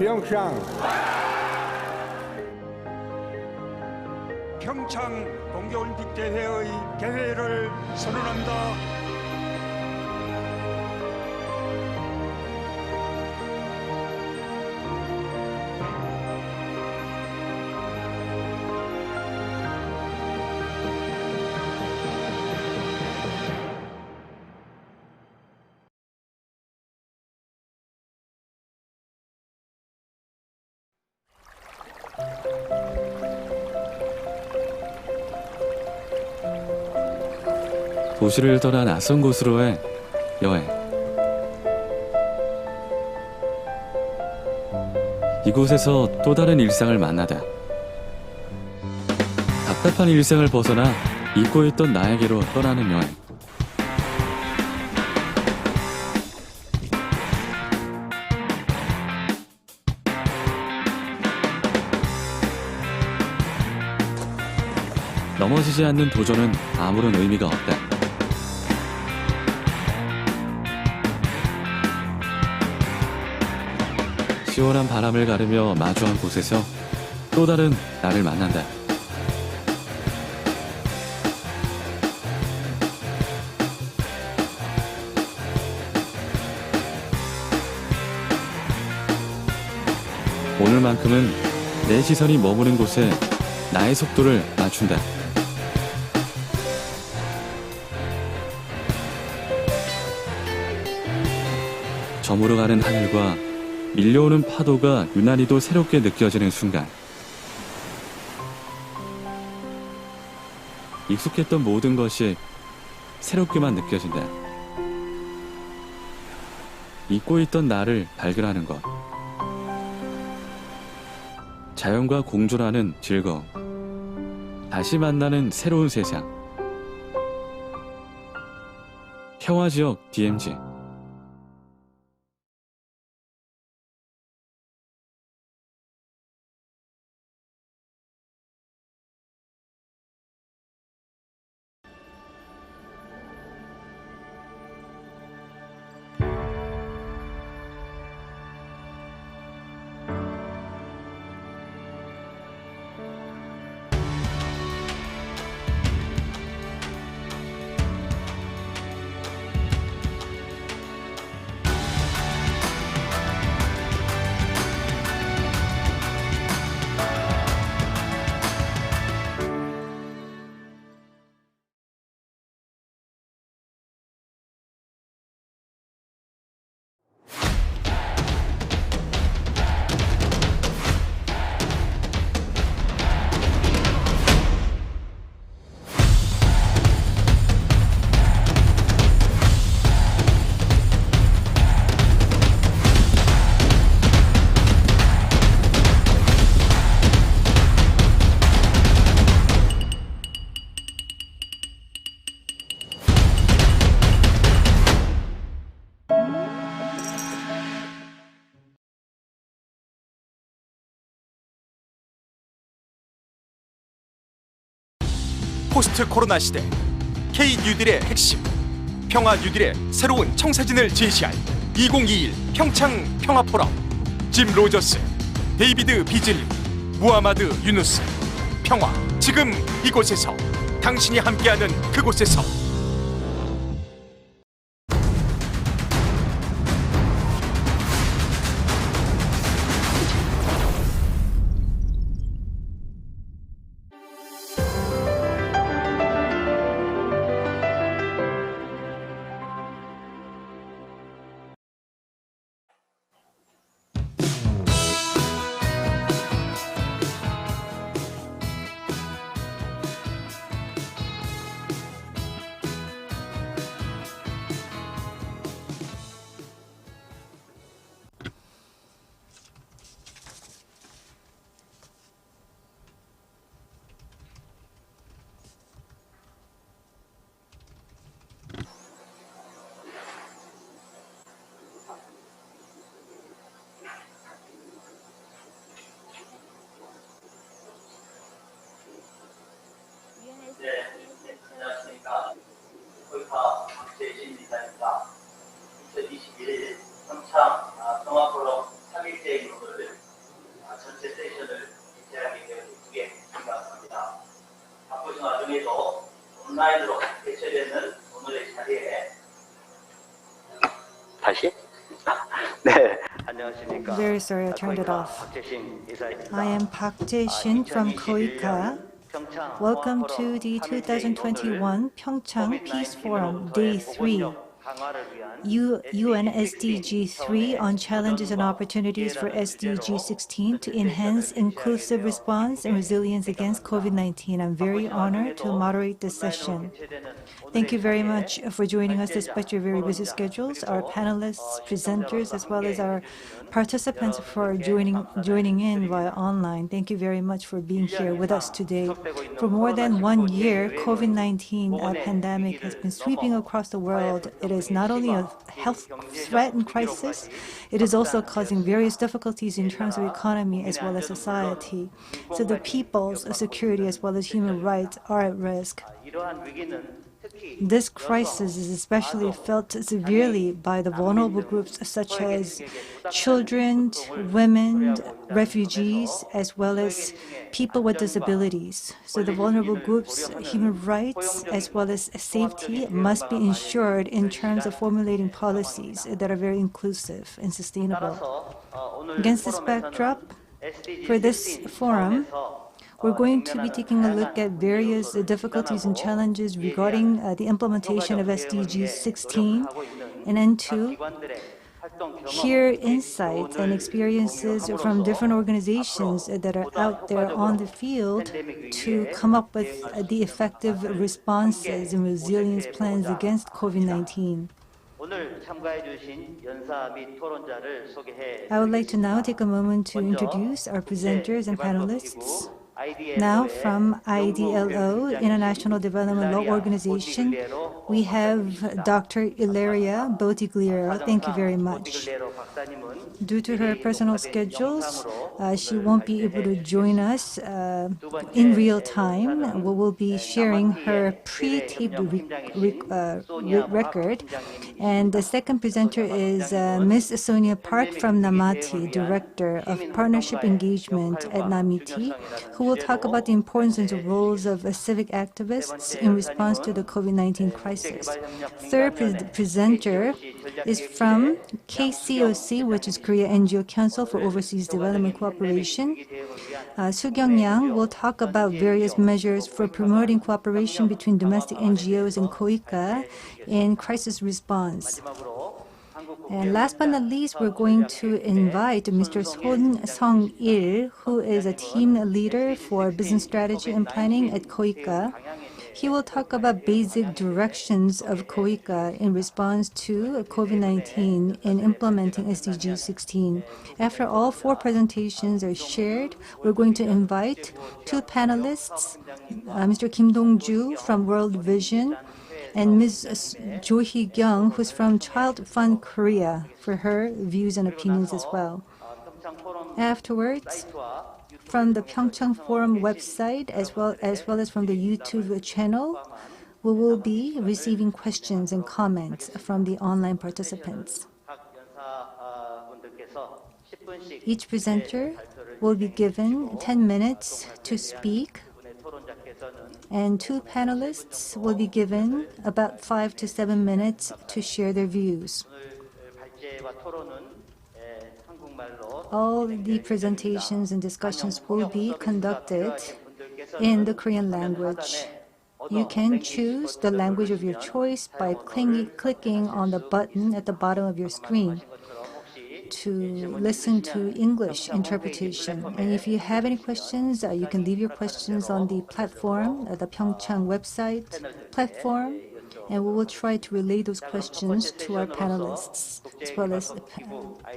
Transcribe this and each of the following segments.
PyeongChang. 평창 동계올림픽 대회의 개회를 선언한다. 도시를 떠나 낯선 곳으로의 여행. 이곳에서 또 다른 일상을 만나다 답답한 일상을 벗어나 잊고 있던 나에게로 떠나는 여행. 넘어지지 않는 도전은 아무런 의미가 없다. 시원한 바람을 가르며 마주한 곳에서 또 다른 나를 만난다. 오늘만큼은 내 시선이 머무는 곳에 나의 속도를 맞춘다. 저물어가는 하늘과 밀려오는 파도가 유난히도 새롭게 느껴지는 순간, 익숙했던 모든 것이 새롭게만 느껴진다. 잊고 있던 나를 발견하는 것, 자연과 공존하는 즐거움, 다시 만나는 새로운 세상. 평화지역 DMZ. 포스트 코로나 시대 K 뉴딜의 핵심, 평화 뉴딜의 새로운 청사진을 제시할 2021 평창 평화 포럼. 짐 로저스, 데이비드 비즐리, 무하마드 유누스. 평화 지금 이곳에서, 당신이 함께하는 그곳에서. 네, 안녕하십니까. 코이파 박재진 이사입니다. 2021 평창 평화포럼 3일째 인도를 전체 세션을 개최하게 되어 기쁘게 생각합니다. 바쁘신 와중에도 온라인으로 개최되는 오늘의 자리에 다시? 네, 안녕하십니까. Very sorry, I turned it off. I am Park Jae-shin from KOICA. Welcome to the 2021 PyeongChang Peace Forum, Day 3. UN SDG 3 on challenges and opportunities for SDG 16 to enhance inclusive response and resilience against COVID-19. I'm very honored to moderate this session. Thank you very much for joining us despite your very busy schedules, our panelists, presenters, as well as our participants for joining in via online. Thank you very much for being here with us today. For more than 1 year, COVID-19 pandemic has been sweeping across the world. It is not only a health threat and crisis, it is also causing various difficulties in terms of economy as well as society. So the people's security as well as human rights are at risk. This crisis is especially felt severely by the vulnerable groups such as children, women, refugees, as well as people with disabilities. So the vulnerable groups' human rights as well as safety must be ensured in terms of formulating policies that are very inclusive and sustainable. Against this backdrop, for this forum, we're going to be taking a look at various difficulties and challenges regarding the implementation of SDG 16 and then to hear insights and experiences from different organizations that are out there on the field to come up with the effective responses and resilience plans against COVID-19. I would like to now take a moment to introduce our presenters and panelists. Now from IDLO, International Development Law Organization, we have Dr. Ilaria Botigliero. Thank you very much. Due to her personal schedules, she won't be able to join us in real time. We will be sharing her pre-taped record. And the second presenter is Ms. Sonia Park from Namati, Director of Partnership Engagement at Namiti, who will talk about the importance and the roles of civic activists in response to the COVID-19 crisis. Third presenter is from KCOC, which is Korea NGO Council for Overseas Development Cooperation. Soo-kyung Yang will talk about various measures for promoting cooperation between domestic NGOs and KOICA in crisis response. And last but not least, we're going to invite Mr. Son Sung-il, who is a team leader for business strategy and planning at KOICA. He will talk about basic directions of KOICA in response to COVID-19 in implementing SDG 16. After all four presentations are shared, we're going to invite two panelists, Mr. Kim Dong-ju from World Vision, and Ms. Jo Hee-kyung, who's from Child Fund Korea, for her views and opinions as well. Afterwards, from the PyeongChang Forum website, as well as from the YouTube channel, we will be receiving questions and comments from the online participants. Each presenter will be given 10 minutes to speak, and two panelists will be given about 5 to 7 minutes to share their views. All the presentations and discussions will be conducted in the Korean language. You can choose the language of your choice by clicking on the button at the bottom of your screen to listen to English interpretation. And if you have any questions, you can leave your questions on the platform, the PyeongChang website platform, and we will try to relay those questions to our panelists as well as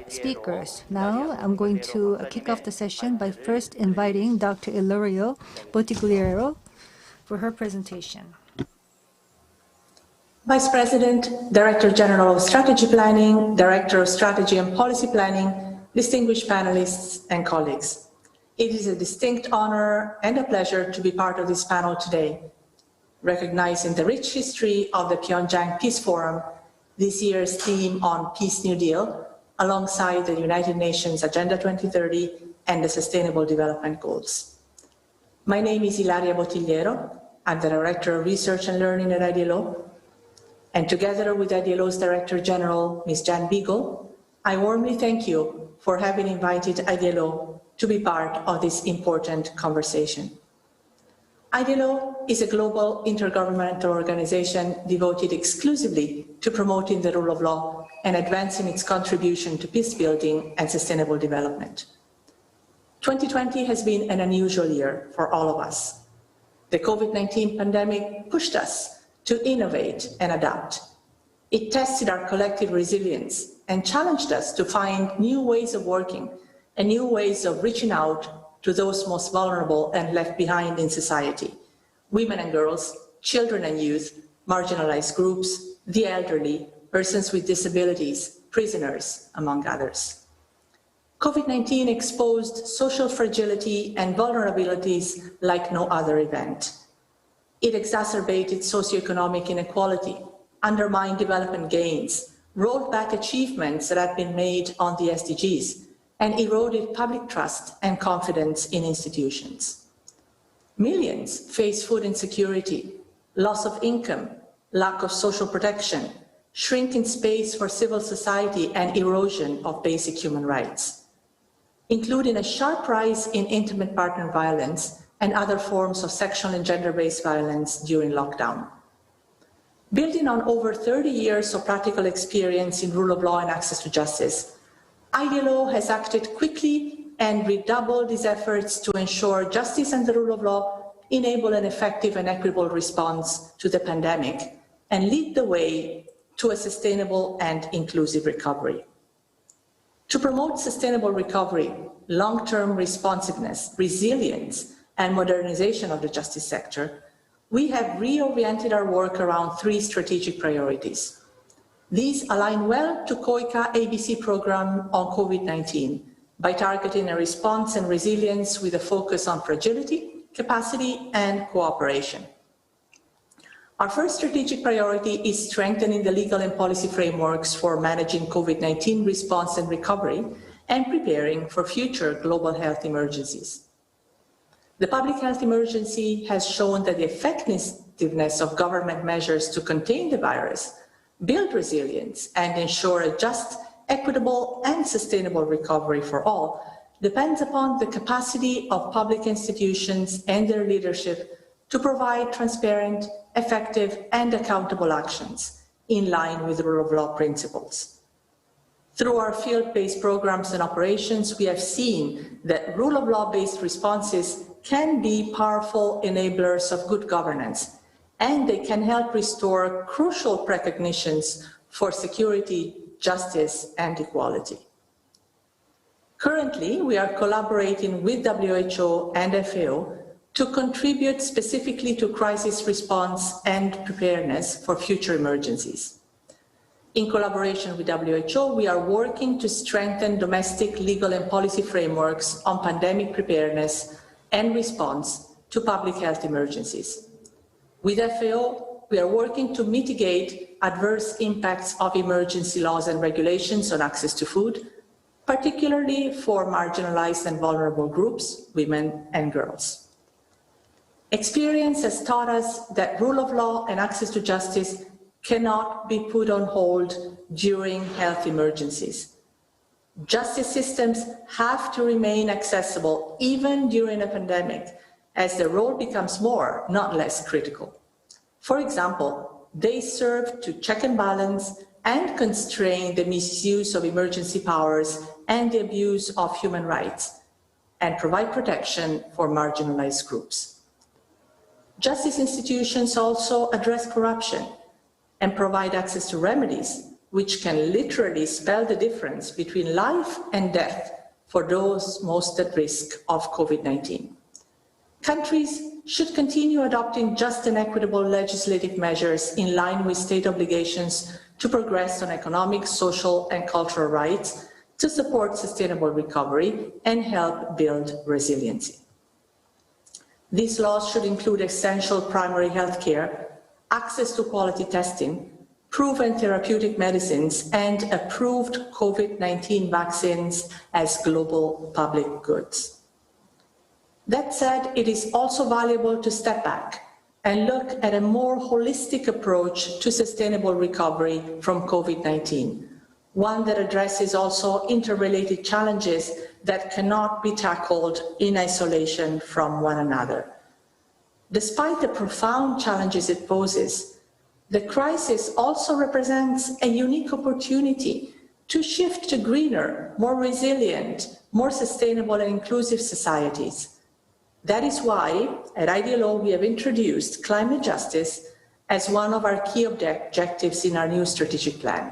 speakers. Now, I'm going to kick off the session by first inviting Dr. Ilaria Botigliero for her presentation. Vice President, Director General of Strategy Planning, Director of Strategy and Policy Planning, distinguished panelists and colleagues. It is a distinct honor and a pleasure to be part of this panel today. Recognizing the rich history of the PyeongChang Peace Forum, this year's theme on Peace New Deal alongside the United Nations Agenda 2030 and the Sustainable Development Goals. My name is Ilaria Bottigliero. I'm the Director of Research and Learning at IDLO, and together with IDLO's Director General, Ms. Jan Beagle, I warmly thank you for having invited IDLO to be part of this important conversation. IDLO is a global intergovernmental organization devoted exclusively to promoting the rule of law and advancing its contribution to peace building and sustainable development. 2020 has been an unusual year for all of us. The COVID-19 pandemic pushed us to innovate and adapt. It tested our collective resilience and challenged us to find new ways of working and new ways of reaching out to those most vulnerable and left behind in society: women and girls, children and youth, marginalized groups, the elderly, persons with disabilities, prisoners, among others. COVID-19 exposed social fragility and vulnerabilities like no other event. It exacerbated socioeconomic inequality, undermined development gains, rolled back achievements that had been made on the SDGs, and eroded public trust and confidence in institutions. Millions face food insecurity, loss of income, lack of social protection, shrinking space for civil society, and erosion of basic human rights, including a sharp rise in intimate partner violence and other forms of sexual and gender-based violence during lockdown. Building on over 30 years of practical experience in rule of law and access to justice, IDLO has acted quickly and redoubled its efforts to ensure justice and the rule of law enable an effective and equitable response to the pandemic and lead the way to a sustainable and inclusive recovery. To promote sustainable recovery, long-term responsiveness, resilience, and modernization of the justice sector, we have reoriented our work around three strategic priorities. These align well to COICA ABC program on COVID-19 by targeting a response and resilience with a focus on fragility, capacity, and cooperation. Our first strategic priority is strengthening the legal and policy frameworks for managing COVID-19 response and recovery and preparing for future global health emergencies. The public health emergency has shown that the effectiveness of government measures to contain the virus, build resilience, and ensure a just, equitable, and sustainable recovery for all depends upon the capacity of public institutions and their leadership to provide transparent, effective, and accountable actions in line with the rule of law principles. Through our field-based programs and operations, we have seen that rule of law-based responses can be powerful enablers of good governance, and they can help restore crucial precognitions for security, justice, and equality. Currently, we are collaborating with WHO and FAO to contribute specifically to crisis response and preparedness for future emergencies. In collaboration with WHO, we are working to strengthen domestic legal and policy frameworks on pandemic preparedness and response to public health emergencies. With FAO, we are working to mitigate adverse impacts of emergency laws and regulations on access to food, particularly for marginalized and vulnerable groups, women and girls. Experience has taught us that rule of law and access to justice cannot be put on hold during health emergencies. Justice systems have to remain accessible even during a pandemic, as their role becomes more, not less critical. For example, they serve to check and balance and constrain the misuse of emergency powers and the abuse of human rights, and provide protection for marginalized groups. Justice institutions also address corruption and provide access to remedies, which can literally spell the difference between life and death for those most at risk of COVID-19. Countries should continue adopting just and equitable legislative measures in line with state obligations to progress on economic, social, and cultural rights to support sustainable recovery and help build resiliency. These laws should include essential primary health care, access to quality testing, proven therapeutic medicines, and approved COVID-19 vaccines as global public goods. That said, it is also valuable to step back and look at a more holistic approach to sustainable recovery from COVID-19, one that addresses also interrelated challenges that cannot be tackled in isolation from one another. Despite the profound challenges it poses, the crisis also represents a unique opportunity to shift to greener, more resilient, more sustainable and inclusive societies. That is why, at IDLO, we have introduced climate justice as one of our key objectives in our new strategic plan.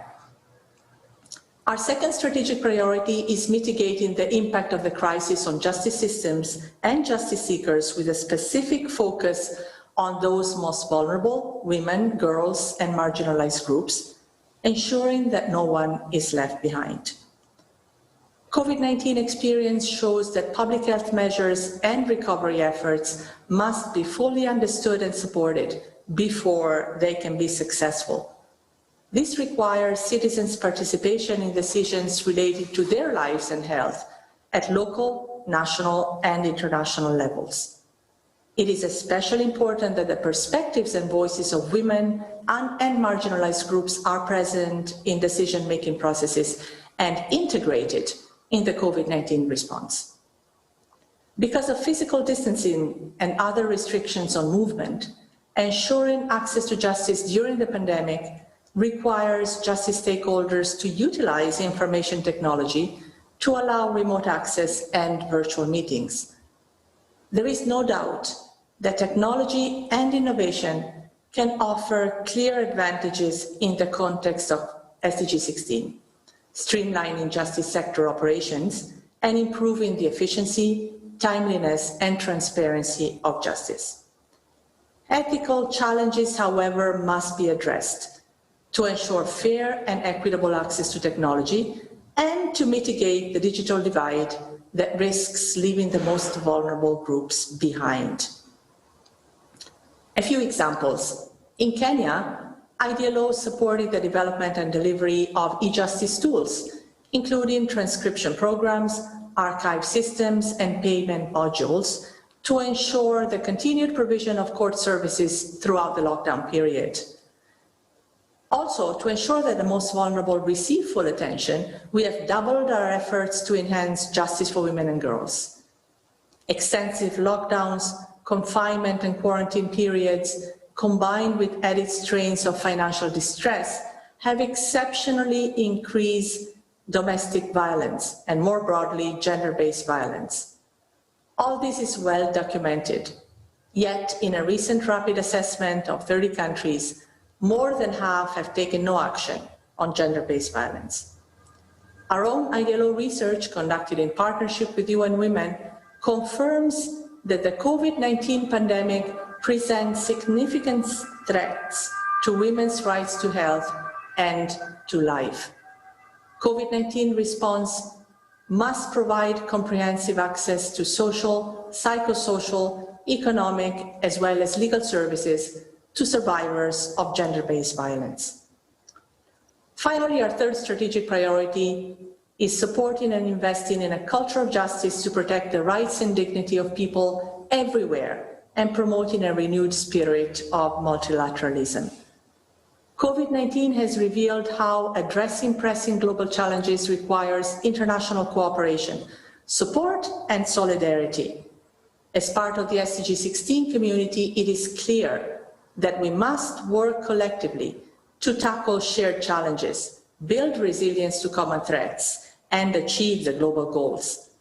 Our second strategic priority is mitigating the impact of the crisis on justice systems and justice seekers with a specific focus on those most vulnerable, women, girls, and marginalized groups, ensuring that no one is left behind. COVID-19 experience shows that public health measures and recovery efforts must be fully understood and supported before they can be successful. This requires citizens' participation in decisions related to their lives and health at local, national, and international levels. It is especially important that the perspectives and voices of women and marginalized groups are present in decision-making processes and integrated in the COVID-19 response. Because of physical distancing and other restrictions on movement, ensuring access to justice during the pandemic requires justice stakeholders to utilize information technology to allow remote access and virtual meetings. There is no doubt that technology and innovation can offer clear advantages in the context of SDG 16. Streamlining justice sector operations, and improving the efficiency, timeliness, and transparency of justice. Ethical challenges, however, must be addressed to ensure fair and equitable access to technology and to mitigate the digital divide that risks leaving the most vulnerable groups behind. A few examples. In Kenya, IDLO supported the development and delivery of e-justice tools, including transcription programs, archive systems, and payment modules to ensure the continued provision of court services throughout the lockdown period. Also, to ensure that the most vulnerable receive full attention, we have doubled our efforts to enhance justice for women and girls. Extensive lockdowns, confinement and quarantine periods, combined with added strains of financial distress, have exceptionally increased domestic violence and, more broadly, gender-based violence. All this is well documented. Yet, in a recent rapid assessment of 30 countries, more than half have taken no action on gender-based violence. Our own IDLO research, conducted in partnership with UN Women, confirms that the COVID-19 pandemic presents significant threats to women's rights to health and to life. COVID-19 response must provide comprehensive access to social, psychosocial, economic, as well as legal services to survivors of gender-based violence. Finally, our third strategic priority is supporting and investing in a culture of justice to protect the rights and dignity of people everywhere and promoting a renewed spirit of multilateralism. COVID-19 has revealed how addressing pressing global challenges requires international cooperation, support, and solidarity. As part of the SDG 16 community, it is clear that we must work collectively to tackle shared challenges, build resilience to common threats, and achieve the global goals.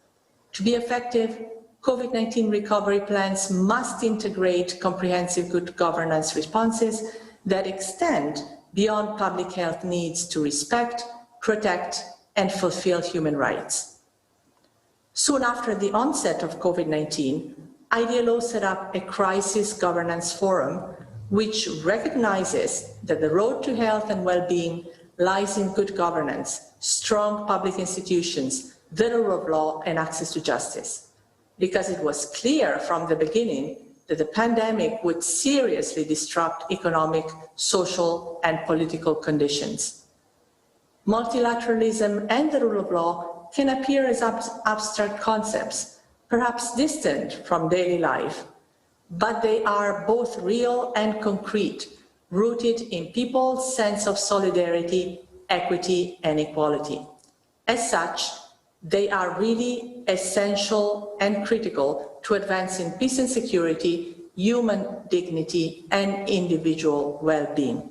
To be effective, COVID-19 recovery plans must integrate comprehensive good governance responses that extend beyond public health needs to respect, protect, and fulfill human rights. Soon after the onset of COVID-19, IDLO set up a crisis governance forum which recognizes that the road to health and well-being lies in good governance, strong public institutions, the rule of law, and access to justice. Because it was clear from the beginning that the pandemic would seriously disrupt economic, social, and political conditions. Multilateralism and the rule of law can appear as abstract concepts, perhaps distant from daily life, but they are both real and concrete, rooted in people's sense of solidarity, equity, and equality. As such, they are really essential and critical to advancing peace and security, human dignity, and individual well-being.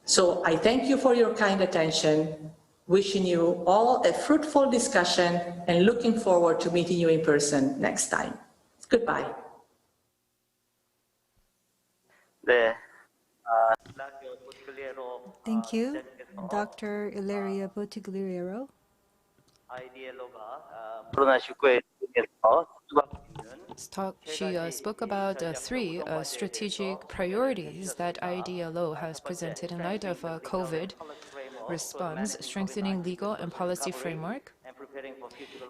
So I thank you for your kind attention, wishing you all a fruitful discussion and looking forward to meeting you in person next time. Goodbye. 네. Thank you, Dr. Ilaria Bottigliero. IDLO가 코로나19에 대해서 She spoke about three strategic priorities that IDLO has presented in light of COVID response: strengthening legal and policy framework,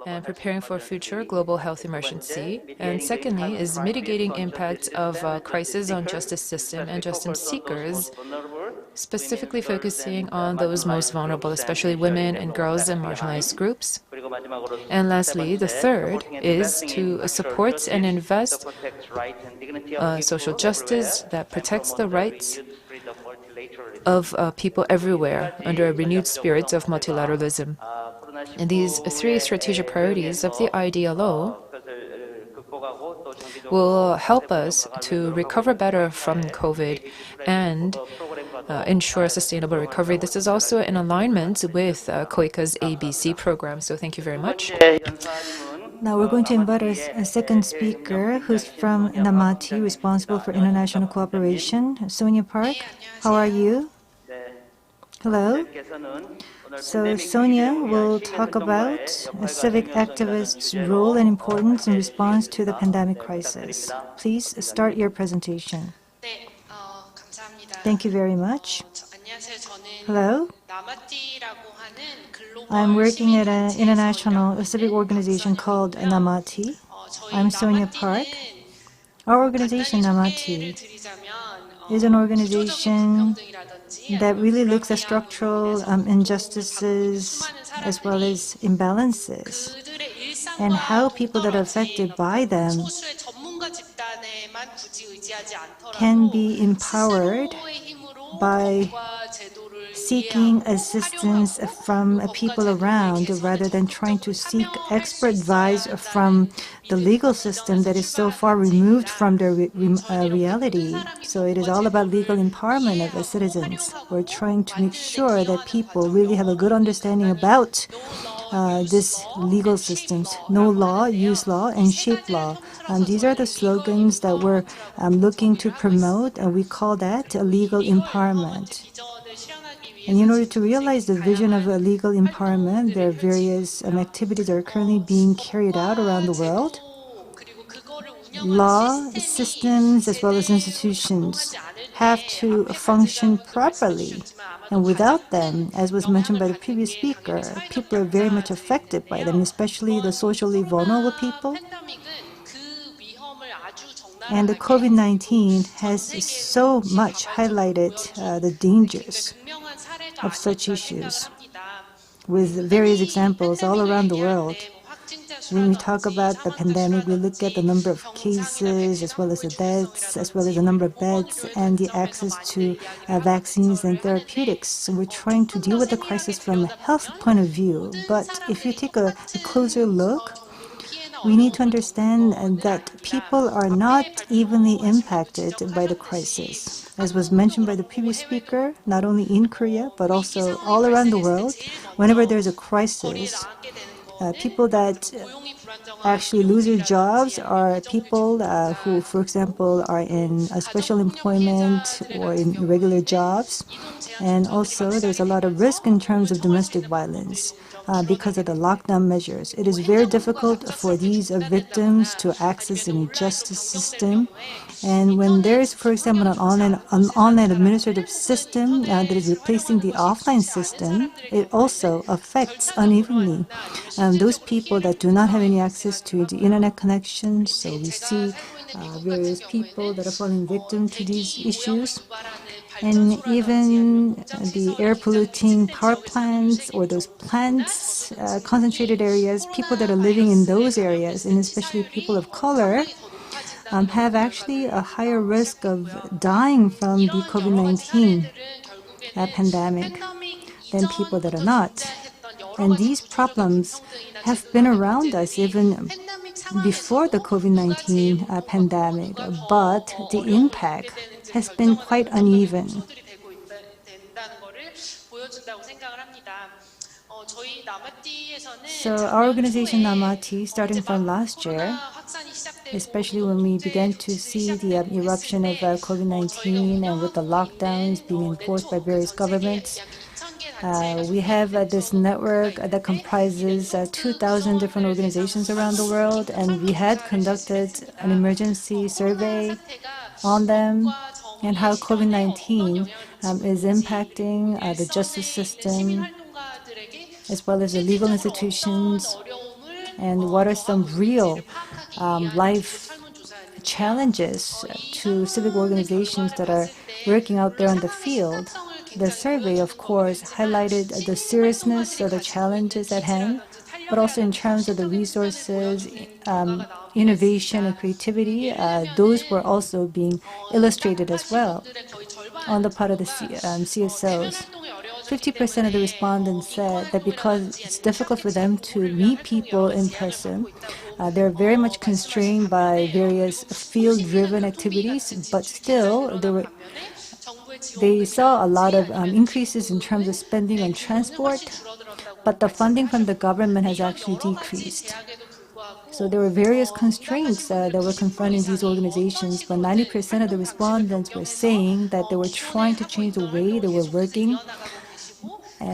and preparing for future global health emergency. And secondly is mitigating impacts of crisis on justice system and justice seekers, specifically focusing on those most vulnerable, especially women and girls and marginalized groups. And lastly, the third is to support and invest social justice that protects the rights of people everywhere under a renewed spirit of multilateralism. And these three strategic priorities of the IDLO will help us to recover better from COVID and ensure sustainable recovery. This is also in alignment with KOICA's ABC program. So thank you very much. Now we're going to invite a second speaker who's from Namati, responsible for international cooperation. Sonia Park, how are you? Hello. So Sonia will talk about civic activists' role and importance in response to the pandemic crisis. Please start your presentation. Thank you very much. Hello. I'm working at an international civic organization called Namati. I'm Sonia Park. Our organization, Namati, is an organization that really looks at structural injustices as well as imbalances and how people that are affected by them can be empowered by seeking assistance from people around rather than trying to seek expert advice from the legal system that is so far removed from their reality. So it is all about legal empowerment of the citizens. We're trying to make sure that people really have a good understanding about this legal systems. Know law, use law, and shape law. These are the slogans that we're looking to promote, and we call that legal empowerment. And in order to realize the vision of legal empowerment, there are various activities that are currently being carried out around the world. Law, systems, as well as institutions have to function properly. And without them, as was mentioned by the previous speaker, people are very much affected by them, especially the socially vulnerable people. And the COVID-19 has so much highlighted the dangers of such issues, with various examples all around the world. When we talk about the pandemic, we look at the number of cases, as well as the deaths, as well as the number of beds, and the access to vaccines and therapeutics. So we're trying to deal with the crisis from a health point of view. But if you take a closer look, we need to understand that people are not evenly impacted by the crisis. As was mentioned by the previous speaker, not only in Korea, but also all around the world, whenever there's a crisis, people that actually lose their jobs are people who, for example, are in special employment or in regular jobs. And also, there's a lot of risk in terms of domestic violence because of the lockdown measures. It is very difficult for these victims to access any justice system. And when there is, for example, an online administrative system that is replacing the offline system, it also affects unevenly those people that do not have any access to the internet connection. So we see various people that are falling victim to these issues. And even the air polluting power plants or those plants, concentrated areas, people that are living in those areas, and especially people of color, have actually a higher risk of dying from the COVID-19 pandemic than people that are not. And these problems have been around us even before the COVID-19 pandemic, but the impact has been quite uneven. So our organization Namati, starting from last year, especially when we began to see the eruption of COVID-19 and with the lockdowns being enforced by various governments, we have this network that comprises 2,000 different organizations around the world, and we had conducted an emergency survey on them and how COVID-19 is impacting the justice system as well as the legal institutions, and what are some real life challenges to civic organizations that are working out there on the field. The survey, of course, highlighted the seriousness of the challenges at hand, but also in terms of the resources, innovation, and creativity, those were also being illustrated as well on the part of the CSOs. 50% of the respondents said that because it's difficult for them to meet people in person, they're very much constrained by various field-driven activities, but still they saw a lot of increases in terms of spending on transport, but the funding from the government has actually decreased. So there were various constraints that were confronting these organizations, but 90% of the respondents were saying that they were trying to change the way they were working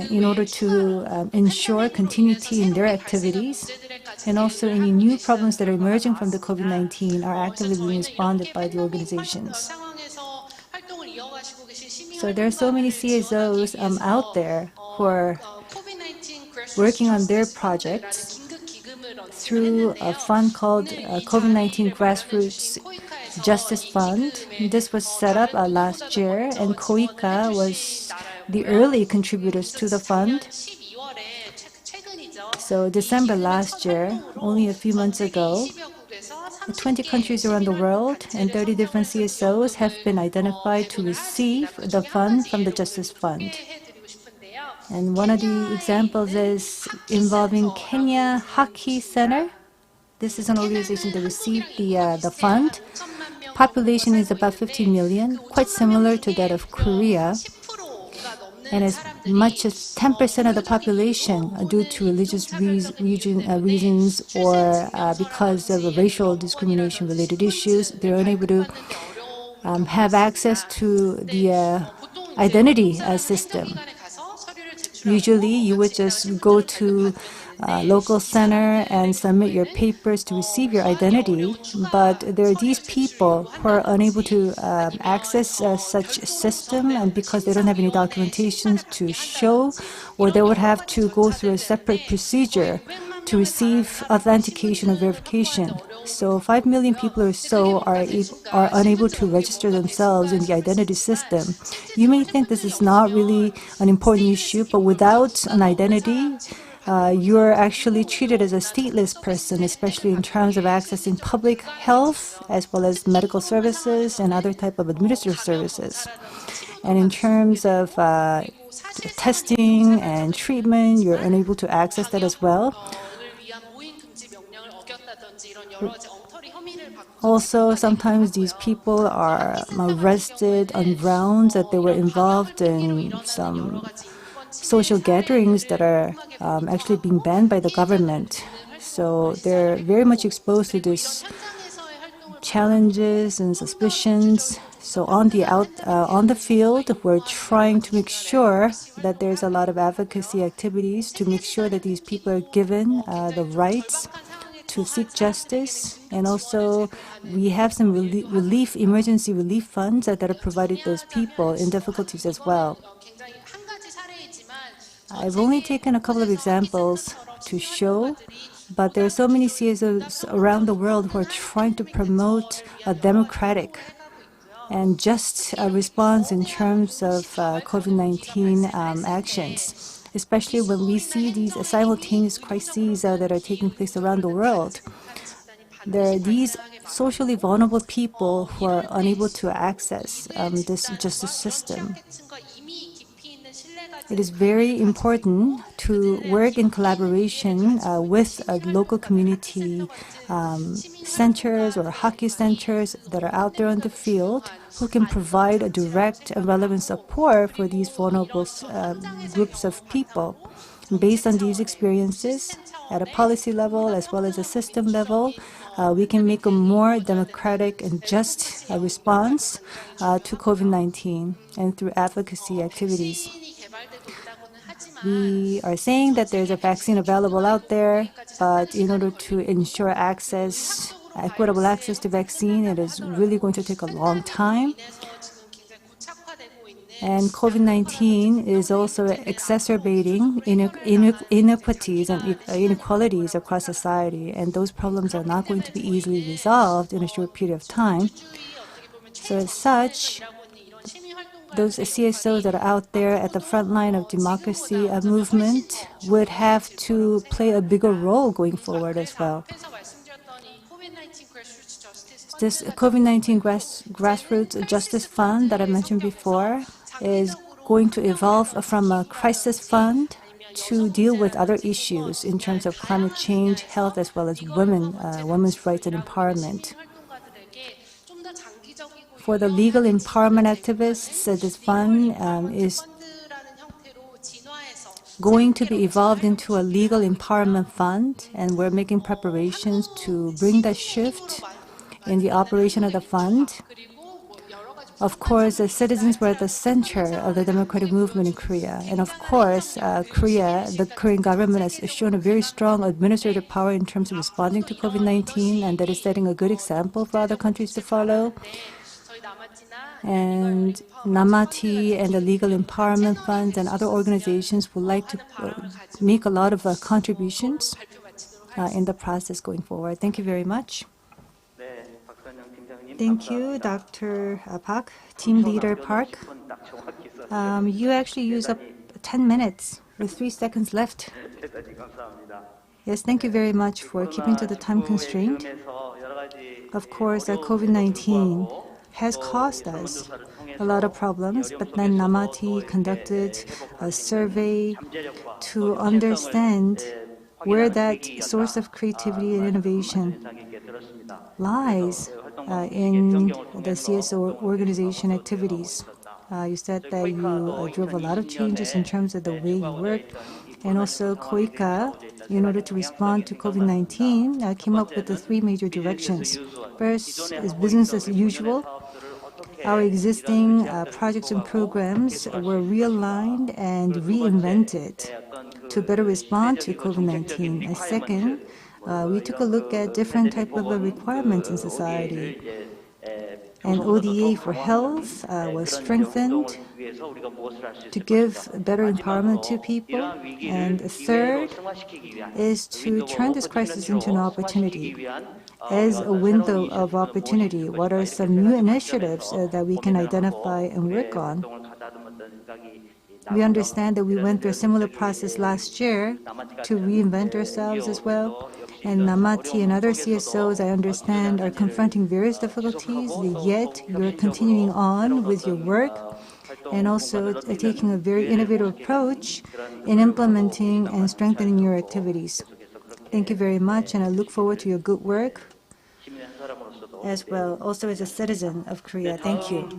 in order to ensure continuity in their activities. And also any new problems that are emerging from the COVID-19 are actively being responded by the organizations. So there are so many CSOs out there who are working on their projects through a fund called COVID-19 Grassroots Justice Fund. This was set up last year, and KOICA was the early contributors to the fund. So December last year, only a few months ago, 20 countries around the world and 30 different CSOs have been identified to receive the fund from the Justice Fund. And one of the examples is involving Kenya Hockey Center. This is an organization that received the fund. Population is about 15 million, quite similar to that of Korea. And as much as 10% of the population, due to religious reasons or because of racial discrimination-related issues, they're unable to have access to the identity system. Usually, you would just go to a local center and submit your papers to receive your identity, but there are these people who are unable to access such system, and because they don't have any documentation to show, or they would have to go through a separate procedure to receive authentication or verification. So 5 million people or so are unable to register themselves in the identity system. You may think this is not really an important issue, but without an identity, you're actually treated as a stateless person, especially in terms of accessing public health as well as medical services and other type of administrative services. And in terms of testing and treatment, you're unable to access that as well. Also, sometimes these people are arrested on grounds that they were involved in some social gatherings that are actually being banned by the government. So they're very much exposed to these challenges and suspicions. So on the field, we're trying to make sure that there's a lot of advocacy activities to make sure that these people are given the rights to seek justice. And also, we have some emergency relief funds that are provided to those people in difficulties as well. I've only taken a couple of examples to show But there are so many CSOs around the world who are trying to promote a democratic and just response in terms of COVID-19 actions, especially when we see these simultaneous crises that are taking place around the world. There are these socially vulnerable people who are unable to access this justice system. It is very important to work in collaboration with local community centers or hockey centers that are out there on the field who can provide a direct and relevant support for these vulnerable groups of people. And based on these experiences, at a policy level as well as a system level, we can make a more democratic and just response to COVID-19 and through advocacy activities. We are saying that there's a vaccine available out there, but in order to ensure access, equitable access to vaccine, it is really going to take a long time. And COVID-19 is also exacerbating inequities and inequalities across society, and those problems are not going to be easily resolved in a short period of time. So as such, those CSOs that are out there at the front line of democracy movement would have to play a bigger role going forward as well. This COVID-19 grassroots justice fund that I mentioned before is going to evolve from a crisis fund to deal with other issues in terms of climate change, health, as well as women's rights and empowerment. For the legal empowerment activists, this fund is going to be evolved into a legal empowerment fund, and we're making preparations to bring that shift in the operation of the fund. Of course, the citizens were at the center of the democratic movement in Korea. And of course, the Korean government has shown a very strong administrative power in terms of responding to COVID-19, and that is setting a good example for other countries to follow. And Namati and the Legal Empowerment Fund and other organizations would like to make a lot of contributions in the process going forward. Thank you very much. Thank you, Dr. Park. Team Leader Park. You actually used up 10 minutes with 3 seconds left. Yes, thank you very much for keeping to the time constraint. Of course, COVID-19 has caused us a lot of problems, but then Namati conducted a survey to understand where that source of creativity and innovation lies in the CSO organization activities. You said that you drove a lot of changes in terms of the way you worked, and also KOICA, in order to respond to COVID-19, came up with the 3 major directions. First is business as usual. Our existing projects and programs were realigned and reinvented to better respond to COVID-19. And second, we took a look at different types of requirements in society. And ODA for health was strengthened to give better empowerment to people. And third is to turn this crisis into an opportunity. As a window of opportunity, what are some new initiatives that we can identify and work on? We understand that we went through a similar process last year to reinvent ourselves as well. And Namati and other CSOs, I understand, are confronting various difficulties, yet you're continuing on with your work and also taking a very innovative approach in implementing and strengthening your activities. Thank you very much, and I look forward to your good work as well, also as a citizen of Korea. Thank you.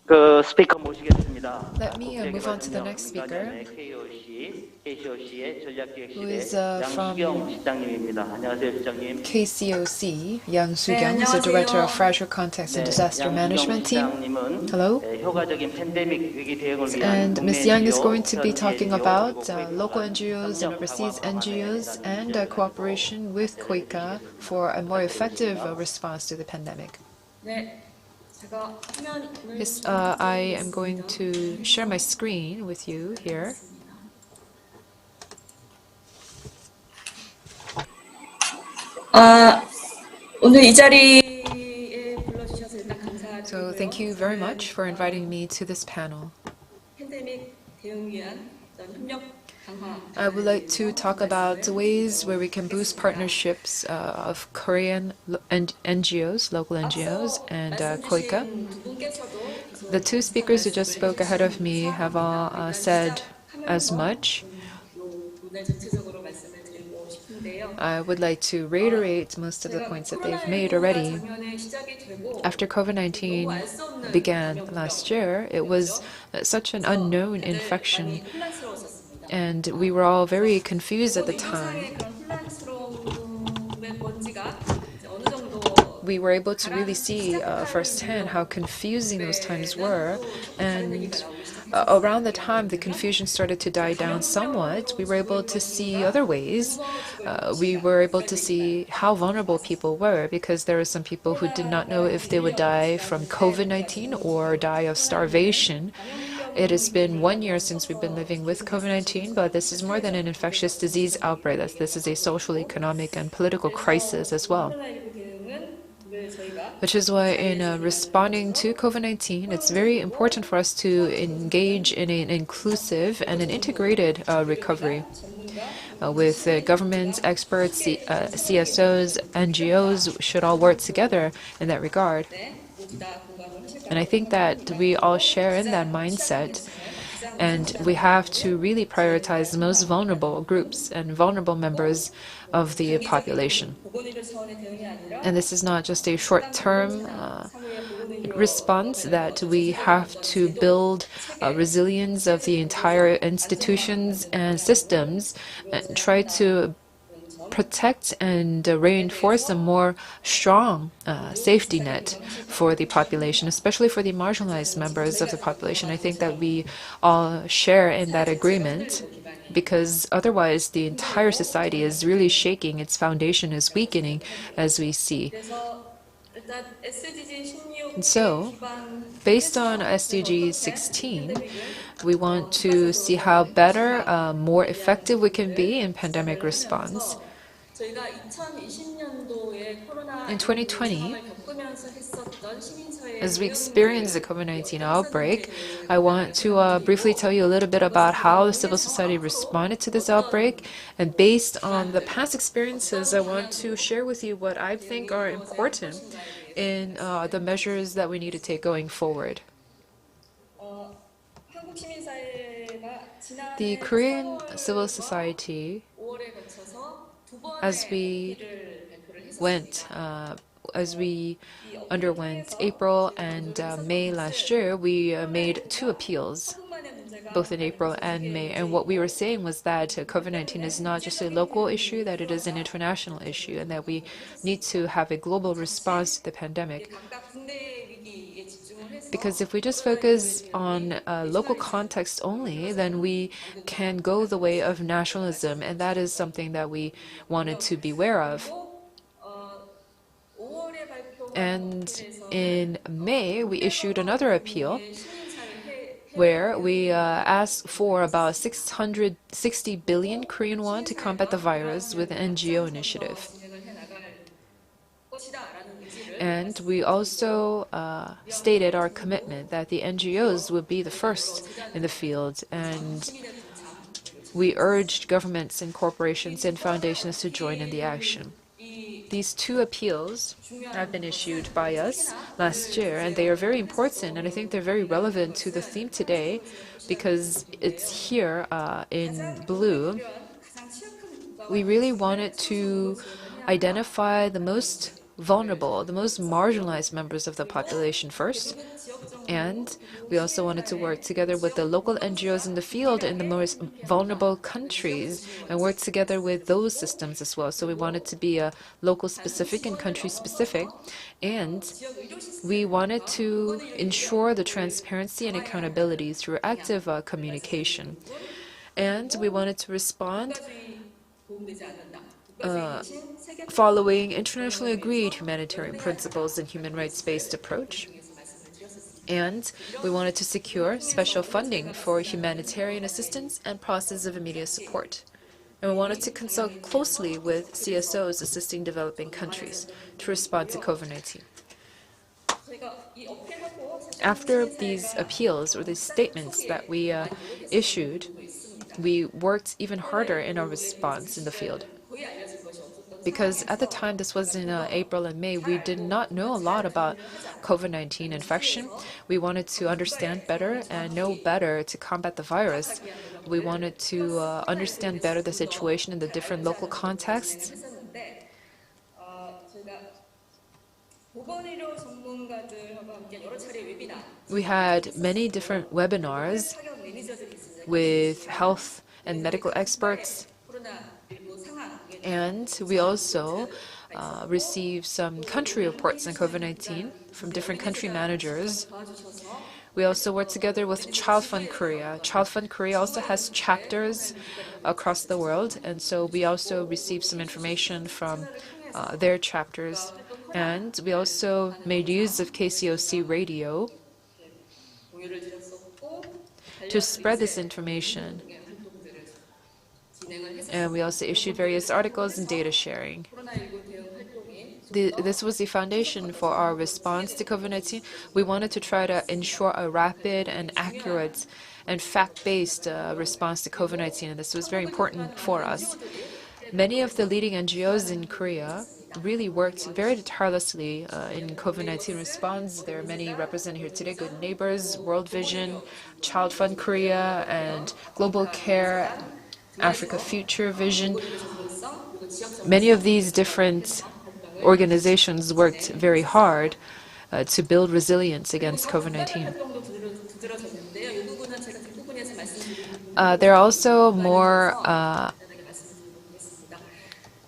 Let me move on to the next speaker, who is from KCOC, Yang Soo-kyung, who's the Director of Fragile Context and Disaster Management Team. Hello. And Ms. Yang is going to be talking about local NGOs and overseas NGOs and cooperation with KOICA for a more effective response to the pandemic. Yes, I am going to share my screen with you here. 오늘 이 자리에 불러주셔서 일단 감사드리고요. So thank you very much for inviting me to this panel. 팬데믹 대응 위한 협력 강화. I would like to talk about ways where we can boost partnerships of Korean NGOs, local NGOs, and KOICA. The two speakers who just spoke ahead of me have all said as much. I would like to reiterate most of the points that they've made already. After COVID-19 began last year, it was such an unknown infection, and we were all very confused at the time. We were able to really see firsthand how confusing those times were, and around the time the confusion started to die down somewhat, we were able to see other ways. We were able to see how vulnerable people were, because there were some people who did not know if they would die from COVID-19 or die of starvation. It has been 1 year since we've been living with COVID-19, but this is more than an infectious disease outbreak. This is a social, economic, and political crisis as well. Which is why in responding to COVID-19, it's very important for us to engage in an inclusive and an integrated recovery with governments, experts, CSOs, NGOs should all work together in that regard. And I think that we all share in that mindset. And we have to really prioritize the most vulnerable groups and vulnerable members of the population. And this is not just a short-term response, that we have to build resilience of the entire institutions and systems and try to protect and reinforce a more strong safety net for the population, especially for the marginalized members of the population. I think that we all share in that agreement, because otherwise the entire society is really shaking, its foundation is weakening, as we see. And so, based on SDG 16, we want to see how better, more effective we can be in pandemic response. In 2020, as we experienced the COVID-19 outbreak, I want to briefly tell you a little bit about how civil society responded to this outbreak. And based on the past experiences, I want to share with you what I think are important in the measures that we need to take going forward. The Korean civil society, as we underwent April and May last year, we made 2 appeals, both in April and May. And what we were saying was that COVID-19 is not just a local issue, that it is an international issue, and that we need to have a global response to the pandemic. Because if we just focus on local context only, then we can go the way of nationalism, and that is something that we wanted to beware of. And in May, we issued another appeal where we asked for about 660 billion Korean won to combat the virus with an NGO initiative. And we also stated our commitment that the NGOs would be the first in the field, and we urged governments and corporations and foundations to join in the action. These 2 appeals have been issued by us last year, and they are very important, and I think they're very relevant to the theme today, because it's here in blue. We really wanted to identify the most vulnerable, the most marginalized members of the population first. And we also wanted to work together with the local NGOs in the field in the most vulnerable countries and work together with those systems as well. So we wanted to be local specific and country specific. And we wanted to ensure the transparency and accountability through active communication. And we wanted to respond following internationally agreed humanitarian principles and human rights-based approach. And we wanted to secure special funding for humanitarian assistance and process of immediate support. And we wanted to consult closely with CSOs assisting developing countries to respond to COVID-19. After these appeals or these statements that we issued, we worked even harder in our response in the field. Because at the time, this was in April and May, we did not know a lot about COVID-19 infection. We wanted to understand better and know better to combat the virus. We wanted to understand better the situation in the different local contexts. We had many different webinars with health and medical experts, and we also received some country reports on COVID-19 from different country managers. We also worked together with Child Fund Korea. Child Fund Korea also has chapters across the world, and so we also received some information from their chapters. And we also made use of KCOC radio to spread this information. And we also issued various articles and data sharing. This was the foundation for our response to COVID-19. We wanted to try to ensure a rapid and accurate and fact-based response to COVID-19, and this was very important for us. Many of the leading NGOs in Korea really worked very tirelessly in COVID-19 response. There are many represented here today: Good Neighbors, World Vision, Child Fund Korea, and Global Care, Africa Future Vision. Many of these different organizations worked very hard to build resilience against COVID-19. There are also more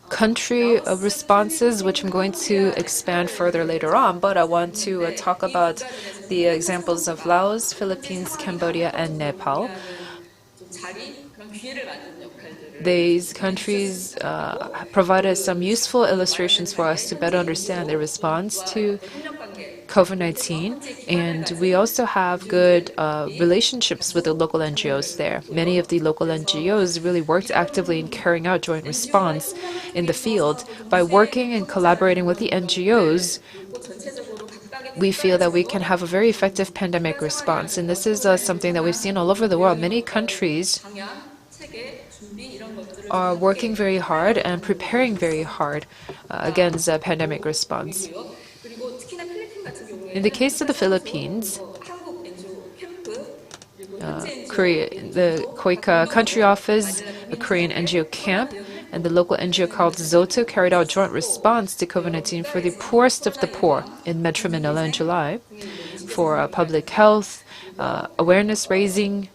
country responses, which I'm going to expand further later on, but I want to talk about the examples of Laos, Philippines, Cambodia, and Nepal. These countries provided some useful illustrations for us to better understand their response to COVID-19, and we also have good relationships with the local NGOs there. Many of the local NGOs really worked actively in carrying out joint response in the field. By working and collaborating with the NGOs, we feel that we can have a very effective pandemic response, and this is something that we've seen all over the world. Many countries are working very hard and preparing very hard against a pandemic response. In the case of the Philippines, the KOICA country office, a Korean NGO camp, and the local NGO called Zoto carried out joint response to COVID-19 for the poorest of the poor in Metro Manila in July for public health, awareness raising,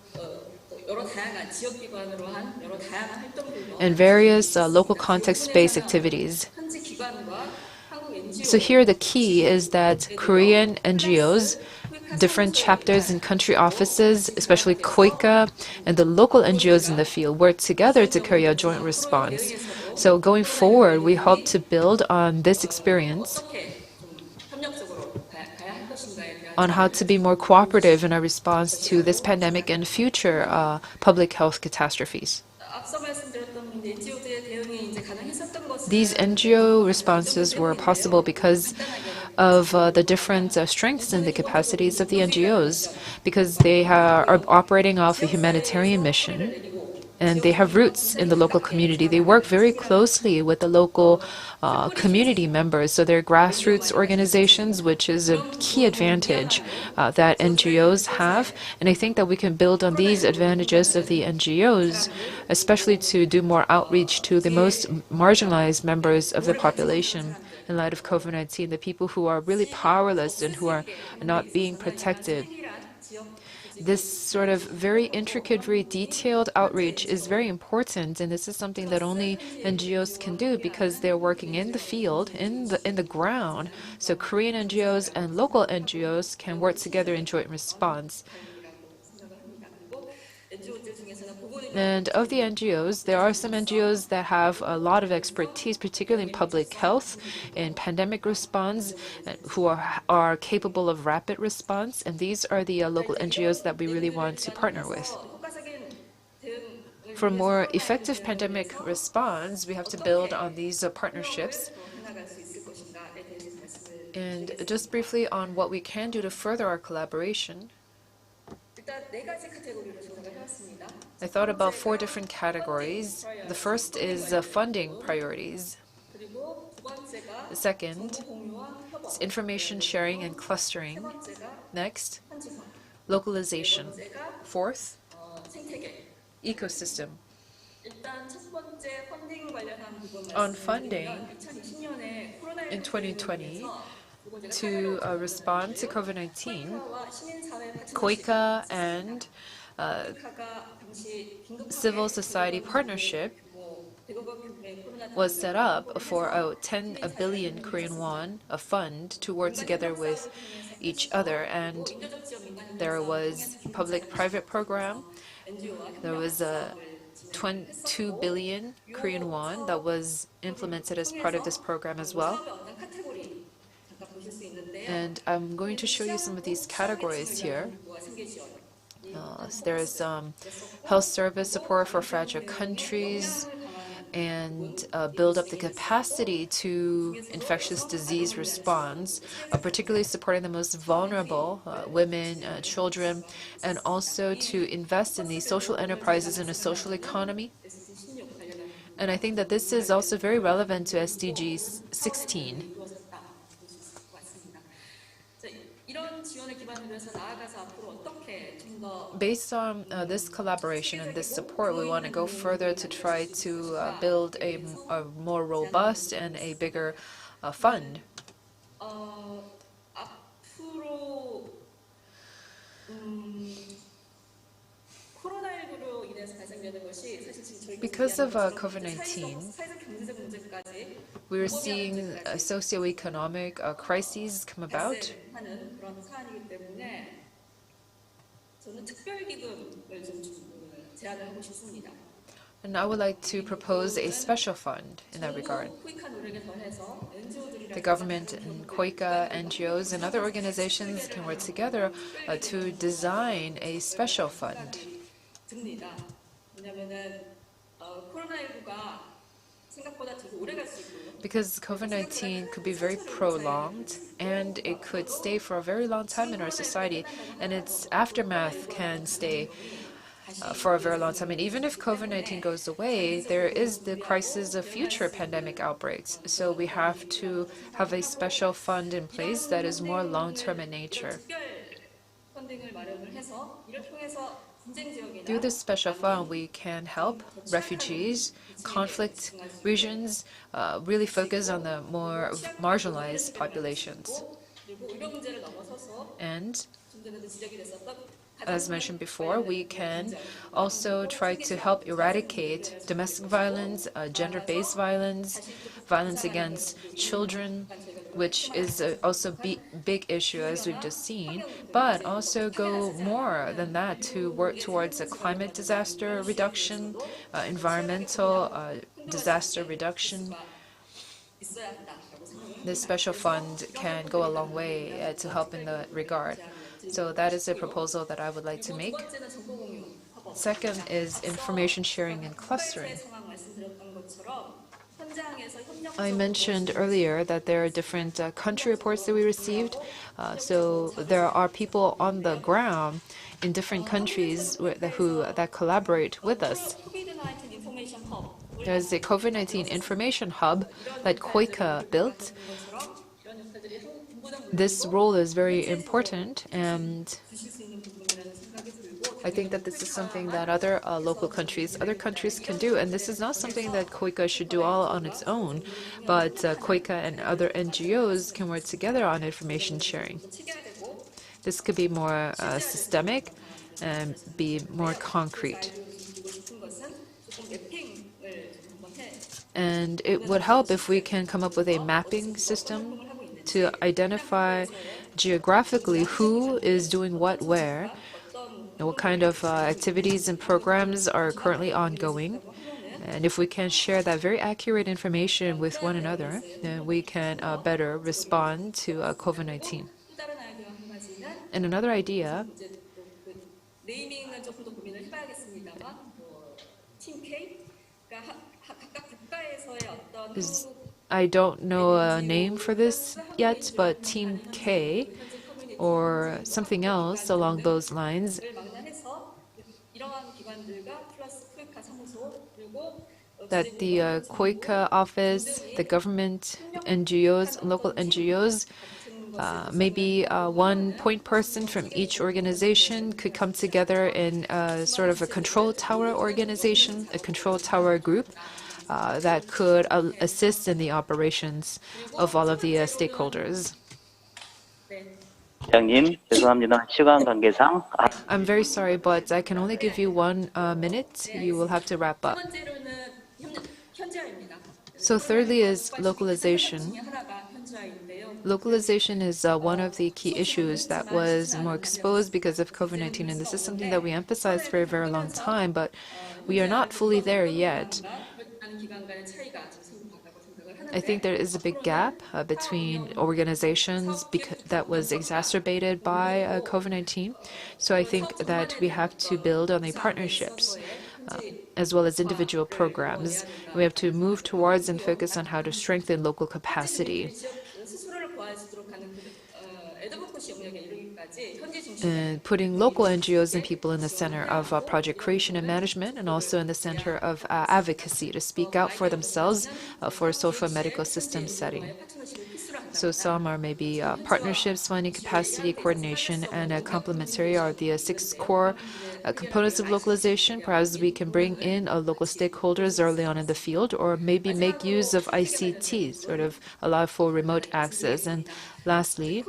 and various local context-based activities. So here the key is that Korean NGOs, different chapters and country offices, especially KOICA, and the local NGOs in the field work together to carry out joint response. So going forward, we hope to build on this experience on how to be more cooperative in our response to this pandemic and future public health catastrophes. These NGO responses were possible because of the different strengths and the capacities of the NGOs, because they are operating off a humanitarian mission, and they have roots in the local community. They work very closely with the local community members, so they're grassroots organizations, which is a key advantage that NGOs have. And I think that we can build on these advantages of the NGOs, especially to do more outreach to the most marginalized members of the population in light of COVID-19, the people who are really powerless and who are not being protected. This sort of very intricate, very detailed outreach is very important, and this is something that only NGOs can do because they're working in the field, in the ground. So Korean NGOs and local NGOs can work together in joint response. And of the NGOs, there are some NGOs that have a lot of expertise, particularly in public health, in pandemic response, who are capable of rapid response. And these are the local NGOs that we really want to partner with. For more effective pandemic response, we have to build on these partnerships. And just briefly on what we can do to further our collaboration, I thought about 4 different categories. The first is funding priorities. The second is information sharing and clustering. Next, localization. Fourth, ecosystem. On funding, in 2020, to respond to COVID-19, KOICA and civil society partnership was set up for a 10 billion Korean won, a fund, to work together with each other. And there was public-private program. There was a 2 billion Korean won that was implemented as part of this program as well. And I'm going to show you some of these categories here. There's health service support for fragile countries, and build up the capacity to infectious disease response, particularly supporting the most vulnerable, women, children, and also to invest in these social enterprises in a social economy. And I think that this is also very relevant to SDG 16. Based on this collaboration and this support, we want to go further to try to build a more robust and a bigger fund. Because of COVID-19, we're seeing socioeconomic crises come about. And I would like to propose a special fund in that regard. The government and KOICA, NGOs, and other organizations can work together to design a special fund. Because COVID-19 could be very prolonged, and it could stay for a very long time in our society, and its aftermath can stay for a very long time. And even if COVID-19 goes away, there is the crisis of future pandemic outbreaks. So we have to have a special fund in place that is more long-term in nature. Through this special fund, we can help refugees, conflict regions, really focus on the more marginalized populations. And as mentioned before, we can also try to help eradicate domestic violence, gender-based violence, violence against children, which is also a big issue as we've just seen, but also go more than that to work towards a climate disaster reduction, environmental disaster reduction. This special fund can go a long way to help in that regard. So that is a proposal that I would like to make. Second is information sharing and clustering. I mentioned earlier that there are different country reports that we received. So there are people on the ground in different countries that collaborate with us. There's a COVID-19 information hub that KOICA built. This role is very important, and I think that this is something that other other countries can do. And this is not something that KOICA should do all on its own, but KOICA and other NGOs can work together on information sharing. This could be more systemic and be more concrete. And it would help if we can come up with a mapping system to identify geographically who is doing what where, and what kind of activities and programs are currently ongoing. And if we can share that very accurate information with one another, then we can better respond to COVID-19. And another idea I don't know a name for this yet, but Team K or something else along those lines that the KOICA office, the government, NGOs, local NGOs, maybe one point person from each organization could come together in sort of a control tower organization, a control tower group that could assist in the operations of all of the stakeholders. 부장님, 죄송합니다. 시간 관계상. I'm very sorry, but I can only give you 1 minute. You will have to wrap up. So thirdly is localization. Localization is one of the key issues that was more exposed because of COVID-19, and this is something that we emphasized for a very long time, but we are not fully there yet. I think there is a big gap between organizations that was exacerbated by COVID-19. So I think that we have to build on the partnerships as well as individual programs. We have to move towards and focus on how to strengthen local capacity. And putting local NGOs and people in the center of project creation and management, and also in the center of advocacy to speak out for themselves for a social and medical system setting. So some are maybe partnerships, funding, capacity, coordination, and complementary are the 6 core components of localization. Perhaps we can bring in local stakeholders early on in the field, or maybe make use of ICT, sort of allow for remote access. And lastly,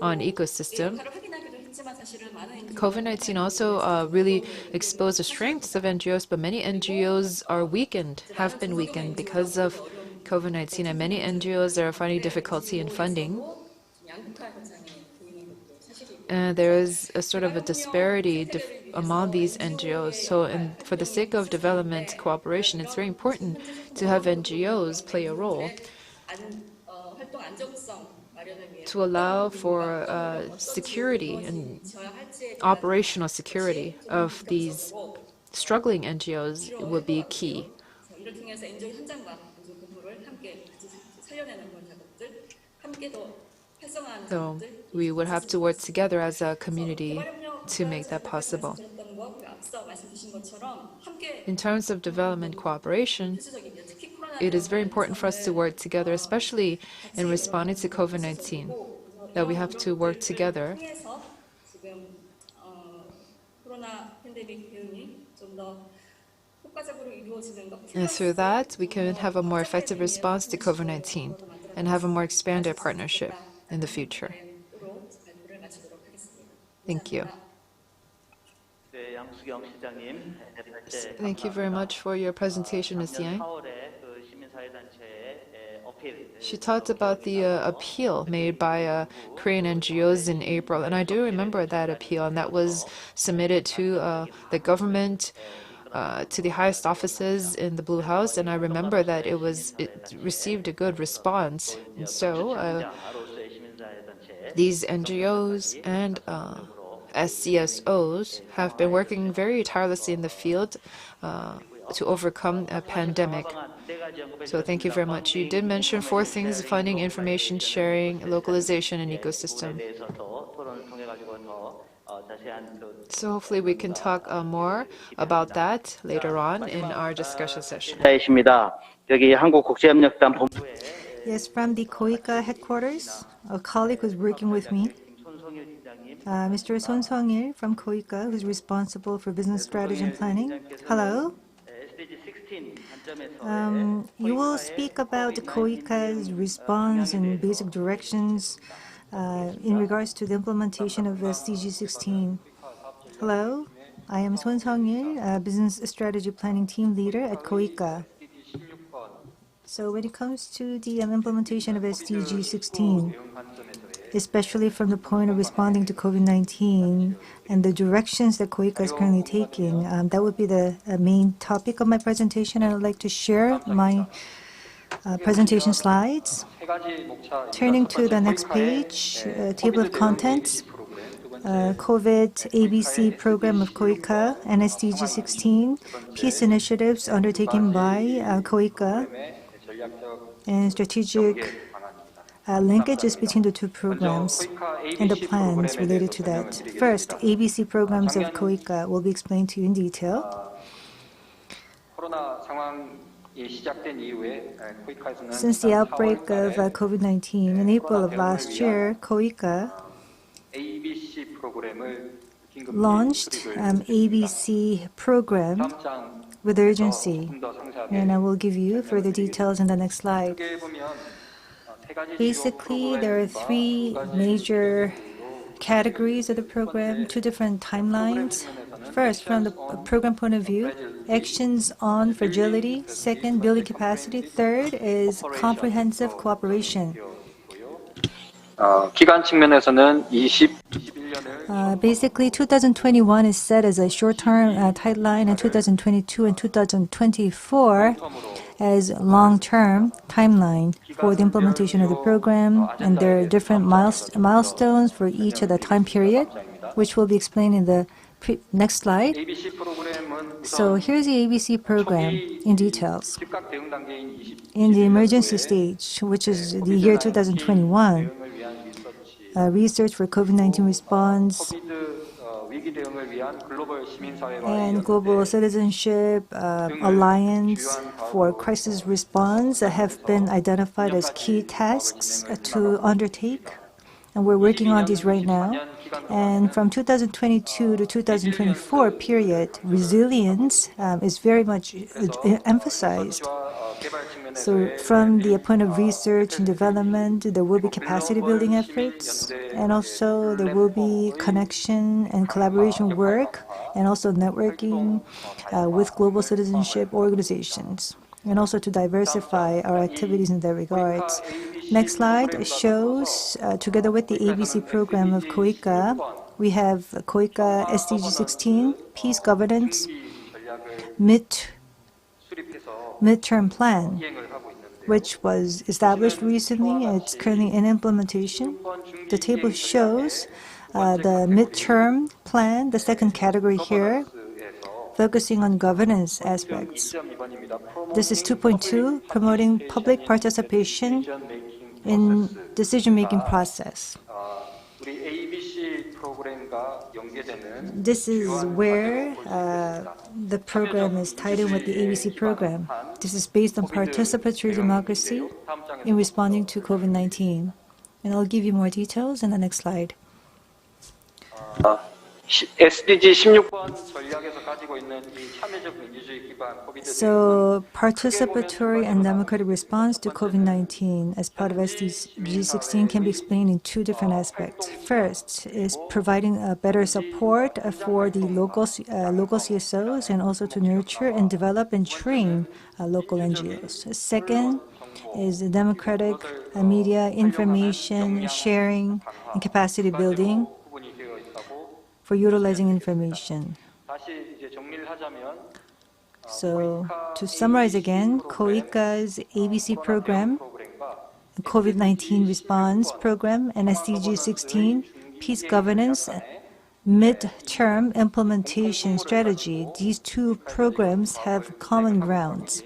on ecosystem, COVID-19 also really exposed the strengths of NGOs, but many NGOs are weakened, have been weakened because of COVID-19, and many NGOs are finding difficulty in funding. And there is a sort of a disparity among these NGOs. So for the sake of development cooperation, it's very important to have NGOs play a role to allow for security and operational security of these struggling NGOs would be key. So we would have to work together as a community to make that possible. In terms of development cooperation, it is very important for us to work together, especially in responding to COVID-19, that we have to work together. And through that, we can have a more effective response to COVID-19 and have a more expanded partnership in the future. Thank you. Thank you very much for your presentation, Ms. Yang. She talked about the appeal made by Korean NGOs in April, and I do remember that appeal, and that was submitted to the government, to the highest offices in the Blue House, and I remember that it received a good response. And so these NGOs and SCSOs have been working very tirelessly in the field to overcome a pandemic. So thank you very much. You did mention 4 things: funding, information sharing, localization, and ecosystem. So hopefully we can talk more about that later on in our discussion session. Yes, from the KOICA headquarters, a colleague who's working with me, Mr. Son Sung-il from KOICA, who's responsible for business strategy and planning. Hello. You will speak about KOICA's response and basic directions in regards to the implementation of SDG 16. Hello, I am Son Sung-il, Business Strategy Planning Team Leader at KOICA. So when it comes to the implementation of SDG 16, especially from the point of responding to COVID-19 and the directions that KOICA is currently taking, that would be the main topic of my presentation. I would like to share my presentation slides. Turning to the next page, table of contents. COVID ABC program of KOICA and SDG 16, peace initiatives undertaken by KOICA, and strategic linkages between the two programs and the plans related to that. First, ABC programs of KOICA will be explained to you in detail. Since the outbreak of COVID-19 in April of last year, KOICA launched ABC program with urgency, and I will give you further details in the next slide. Basically, there are three major categories of the program, two different timelines. First, from the program point of view, actions on fragility. Second, building capacity. Third is comprehensive cooperation. 기간 측면에서는 Basically, 2021 is set as a short-term timeline, and 2022 and 2024 as long-term timeline for the implementation of the program, and there are different milestones for each of the time period, which will be explained in the next slide. So here's the ABC program in details. In the emergency stage, which is the year 2021, research for COVID-19 response and global citizenship alliance for crisis response have been identified as key tasks to undertake, and we're working on these right now. And from 2022 to 2024 period, resilience is very much emphasized. So from the point of research and development, there will be capacity building efforts, and also there will be connection and collaboration work, and also networking with global citizenship organizations, and also to diversify our activities in that regards. Next slide shows, together with the ABC program of KOICA, we have KOICA SDG 16, Peace Governance Midterm Plan, which was established recently. It's currently in implementation. The table shows the midterm plan, the second category here, focusing on governance aspects. This is 2.2, promoting public participation in decision-making process. This is where the program is tied in with the ABC program. This is based on participatory democracy in responding to COVID-19. And I'll give you more details in the next slide. SDG 16번 전략에서 가지고 있는 이 참여적 민주주의 기반 So, participatory and democratic response to COVID-19 as part of SDG 16 can be explained in two different aspects. First is providing a better support for the local CSOs, and also to nurture and develop and train local NGOs. Second is the democratic media information sharing and capacity building for utilizing information. So, to summarize again, KOICA's ABC program, COVID-19 response program, and SDG 16, peace governance, mid-term implementation strategy, these two programs have common grounds.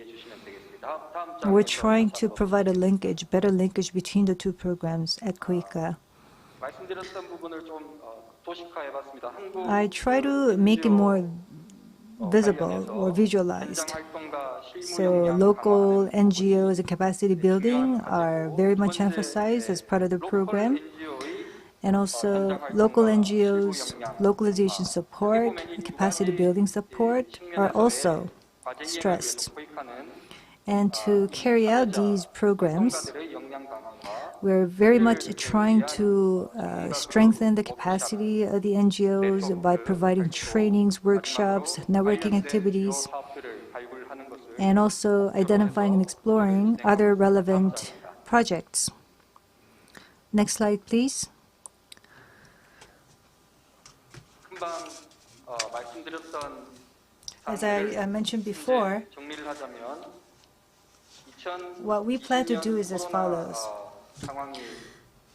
We're trying to provide a linkage, better linkage between the two programs at KOICA. I try to make it more visible or visualized. So local NGOs and capacity building are very much emphasized as part of the program. And also local NGOs, localization support, capacity building support are also stressed. And to carry out these programs, we're very much trying to strengthen the capacity of the NGOs by providing trainings, workshops, networking activities, and also identifying and exploring other relevant projects. Next slide, please. As I mentioned before, what we plan to do is as follows.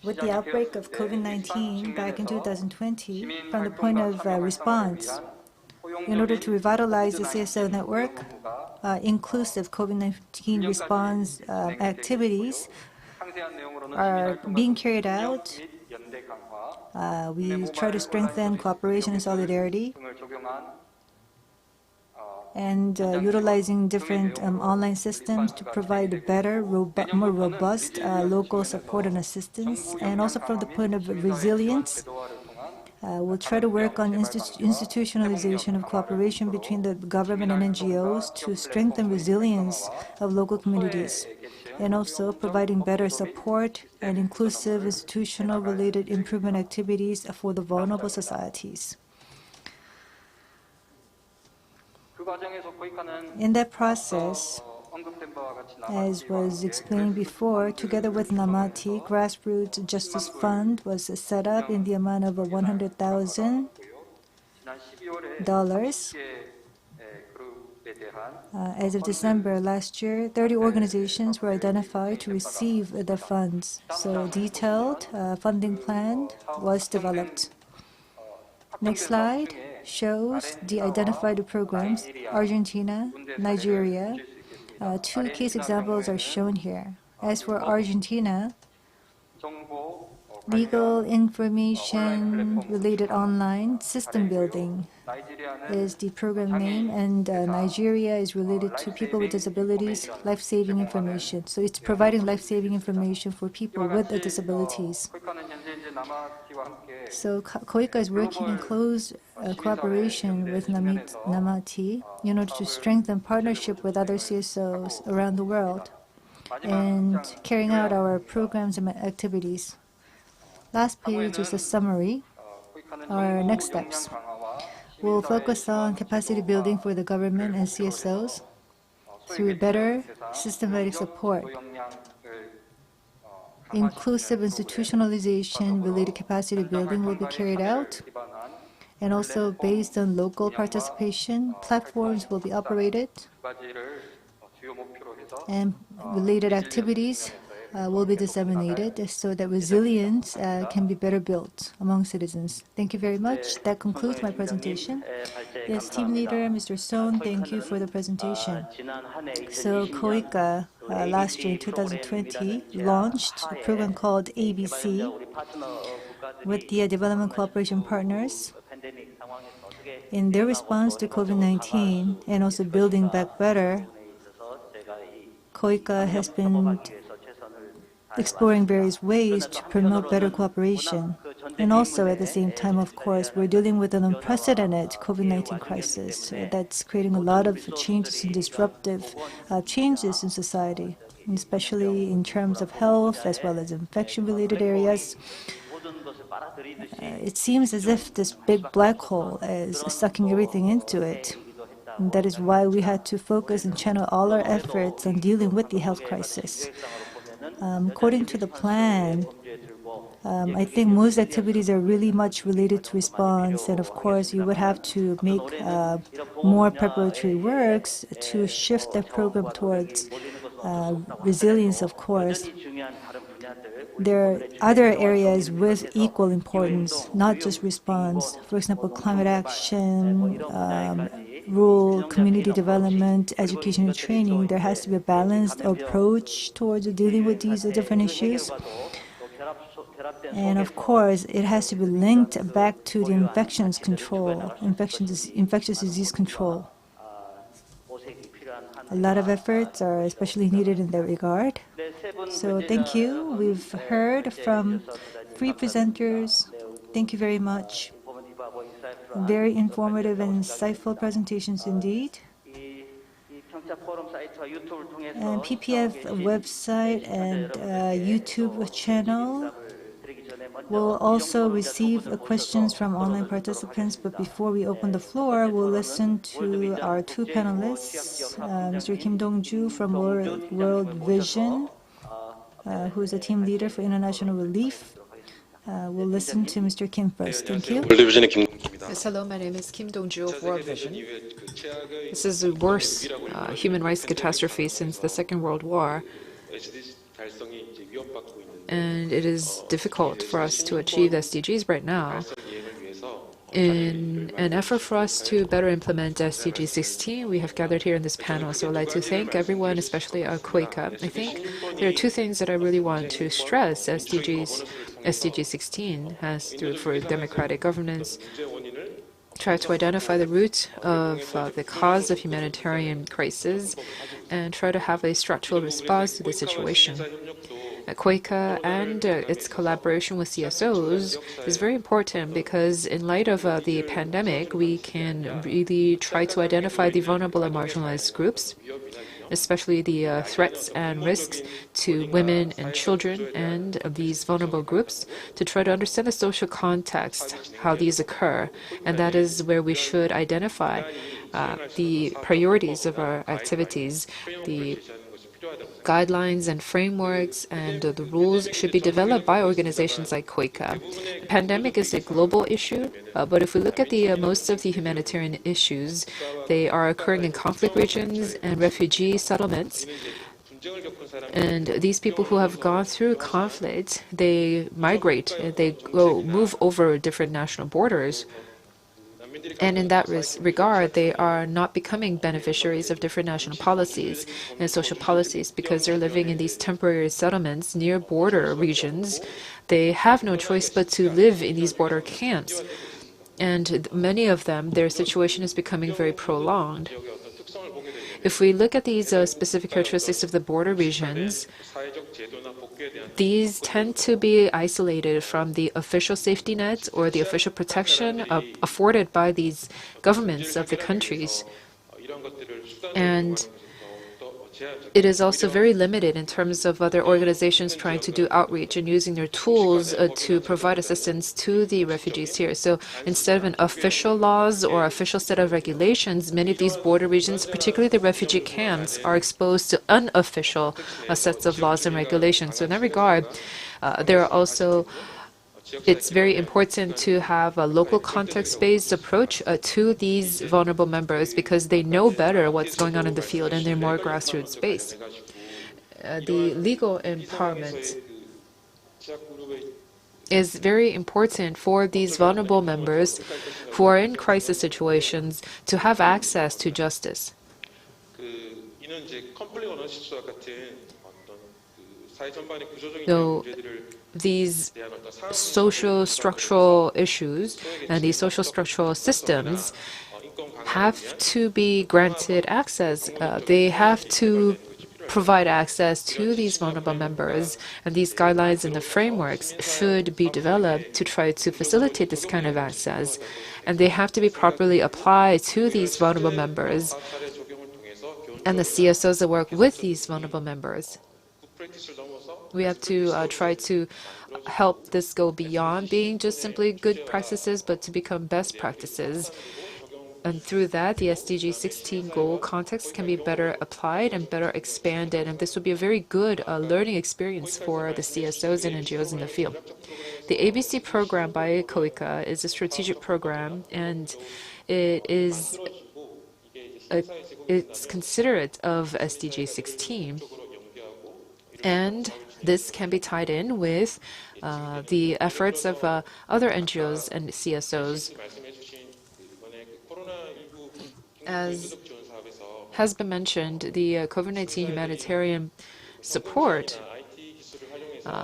with the outbreak of COVID-19 back in 2020, from the point of response, in order to revitalize the CSO network, inclusive COVID-19 response activities are being carried out. We try to strengthen cooperation and solidarity, and utilizing different online systems to provide better, more robust local support and assistance. And also from the point of resilience, we'll try to work on institutionalization of cooperation between the government and NGOs to strengthen resilience of local communities, and also providing better support and inclusive institutional-related improvement activities for the vulnerable societies. In that process, as was explained before, together with Namati, Grassroots Justice Fund was set up in the amount of $100,000. As of December last year, 30 organizations were identified to receive the funds. So a detailed funding plan was developed. Next slide shows the identified programs, Argentina, Nigeria. Two case examples are shown here. As for Argentina, legal information related online system building is the program name, and Nigeria is related to people with disabilities, life-saving information. So it's providing life-saving information for people with disabilities. So KOICA is working in close cooperation with Namati in order to strengthen partnership with other CSOs around the world and carrying out our programs and activities. Last page is a summary. Our next steps. We'll focus on capacity building for the government and CSOs through better systematic support. Inclusive institutionalization related capacity building will be carried out, and also based on local participation, platforms will be operated, and related activities will be disseminated so that resilience can be better built among citizens. Thank you very much. That concludes my presentation. Yes, team leader, Mr. Son, thank you for the presentation. So KOICA last year in 2020 launched a program called ABC with the development cooperation partners in their response to COVID-19 and also building back better. KOICA has been exploring various ways to promote better cooperation. And also at the same time, of course, we're dealing with an unprecedented COVID-19 crisis that's creating a lot of changes and disruptive changes in society, especially in terms of health as well as infection-related areas. It seems as if this big black hole is sucking everything into it. And that is why we had to focus and channel all our efforts on dealing with the health crisis. According to the plan, I think most activities are really much related to response, and of course you would have to make more preparatory works to shift the program towards resilience, of course. There are other areas with equal importance, not just response. For example, climate action, rural community development, education and training. There has to be a balanced approach towards dealing with these different issues. And of course, it has to be linked back to the infectious control, infectious disease control. A lot of efforts are especially needed in that regard. So thank you. We've heard from 3 presenters. Thank you very much. Very informative and insightful presentations indeed. And PPF website and YouTube channel will also receive questions from online participants. But before we open the floor, we'll listen to our 2 panelists, Mr. Kim Dong-ju from World Vision, who is a team leader for international relief. We'll listen to Mr. Kim first. Thank you. Yes, hello, my name is Kim Dong-ju of World Vision. This is the worst human rights catastrophe since the Second World War. and it is difficult for us to achieve SDGs right now. In an effort for us to better implement SDG 16, we have gathered here in this panel. So I'd like to thank everyone, especially KOICA. I think there are two things that I really want to stress. SDG 16 has to, for democratic governance, try to identify the root of the cause of humanitarian crisis and try to have a structural response to the situation. KOICA and its collaboration with CSOs is very important because in light of the pandemic, we can really try to identify the vulnerable and marginalized groups, especially the threats and risks to women and children and these vulnerable groups, to try to understand the social context, how these occur. And that is where we should identify the priorities of our activities. The guidelines and frameworks and the rules should be developed by organizations like KOICA. The pandemic is a global issue, but if we look at most of the humanitarian issues, they are occurring in conflict regions and refugee settlements. And these people who have gone through conflict, they migrate, they move over different national borders. And in that regard, they are not becoming beneficiaries of different national policies and social policies because they're living in these temporary settlements near border regions. They have no choice but to live in these border camps. And many of them, their situation is becoming very prolonged. If we look at these specific characteristics of the border regions, these tend to be isolated from the official safety nets or the official protection afforded by these governments of the countries. And it is also very limited in terms of other organizations trying to do outreach and using their tools to provide assistance to the refugees here. So instead of an official laws or official set of regulations, many of these border regions, particularly the refugee camps, are exposed to unofficial sets of laws and regulations. So in that regard, there are also it's very important to have a local context-based approach to these vulnerable members because they know better what's going on in the field and they're more grassroots-based. The legal empowerment is very important for these vulnerable members who are in crisis situations to have access to justice. So these social structural issues and these social structural systems have to be granted access. They have to provide access to these vulnerable members, and these guidelines and the frameworks should be developed to try to facilitate this kind of access. And they have to be properly applied to these vulnerable members and the CSOs that work with these vulnerable members. We have to try to help this go beyond being just simply good practices, but to become best practices. And through that, the SDG 16 goal context can be better applied and better expanded. And this would be a very good learning experience for the CSOs and NGOs in the field. The ABC program by KOICA is a strategic program, and it's considerate of SDG 16. And this can be tied in with the efforts of other NGOs and CSOs. As has been mentioned, the COVID-19 humanitarian support,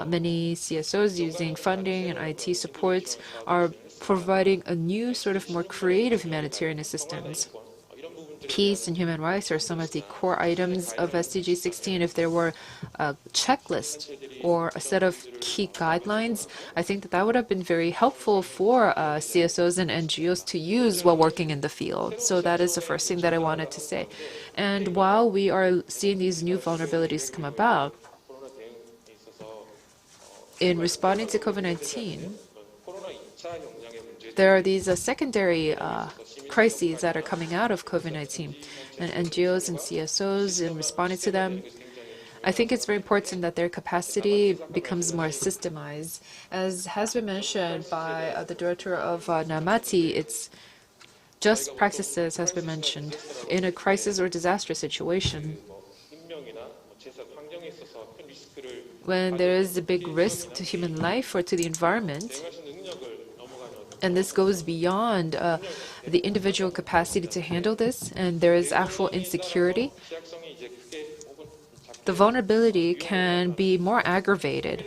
many CSOs using funding and IT support are providing a new sort of more creative humanitarian assistance. Peace and human rights are some of the core items of SDG 16. If there were a checklist or a set of key guidelines, I think that would have been very helpful for CSOs and NGOs to use while working in the field. So that is the first thing that I wanted to say. And while we are seeing these new vulnerabilities come about, in responding to COVID-19, there are these secondary crises that are coming out of COVID-19, and NGOs and CSOs in responding to them. I think it's very important that their capacity becomes more systemized. As has been mentioned by the director of NAMATI, it's just practices has been mentioned. In a crisis or disaster situation, when there is a big risk to human life or to the environment, and this goes beyond the individual capacity to handle this, and there is actual insecurity, the vulnerability can be more aggravated.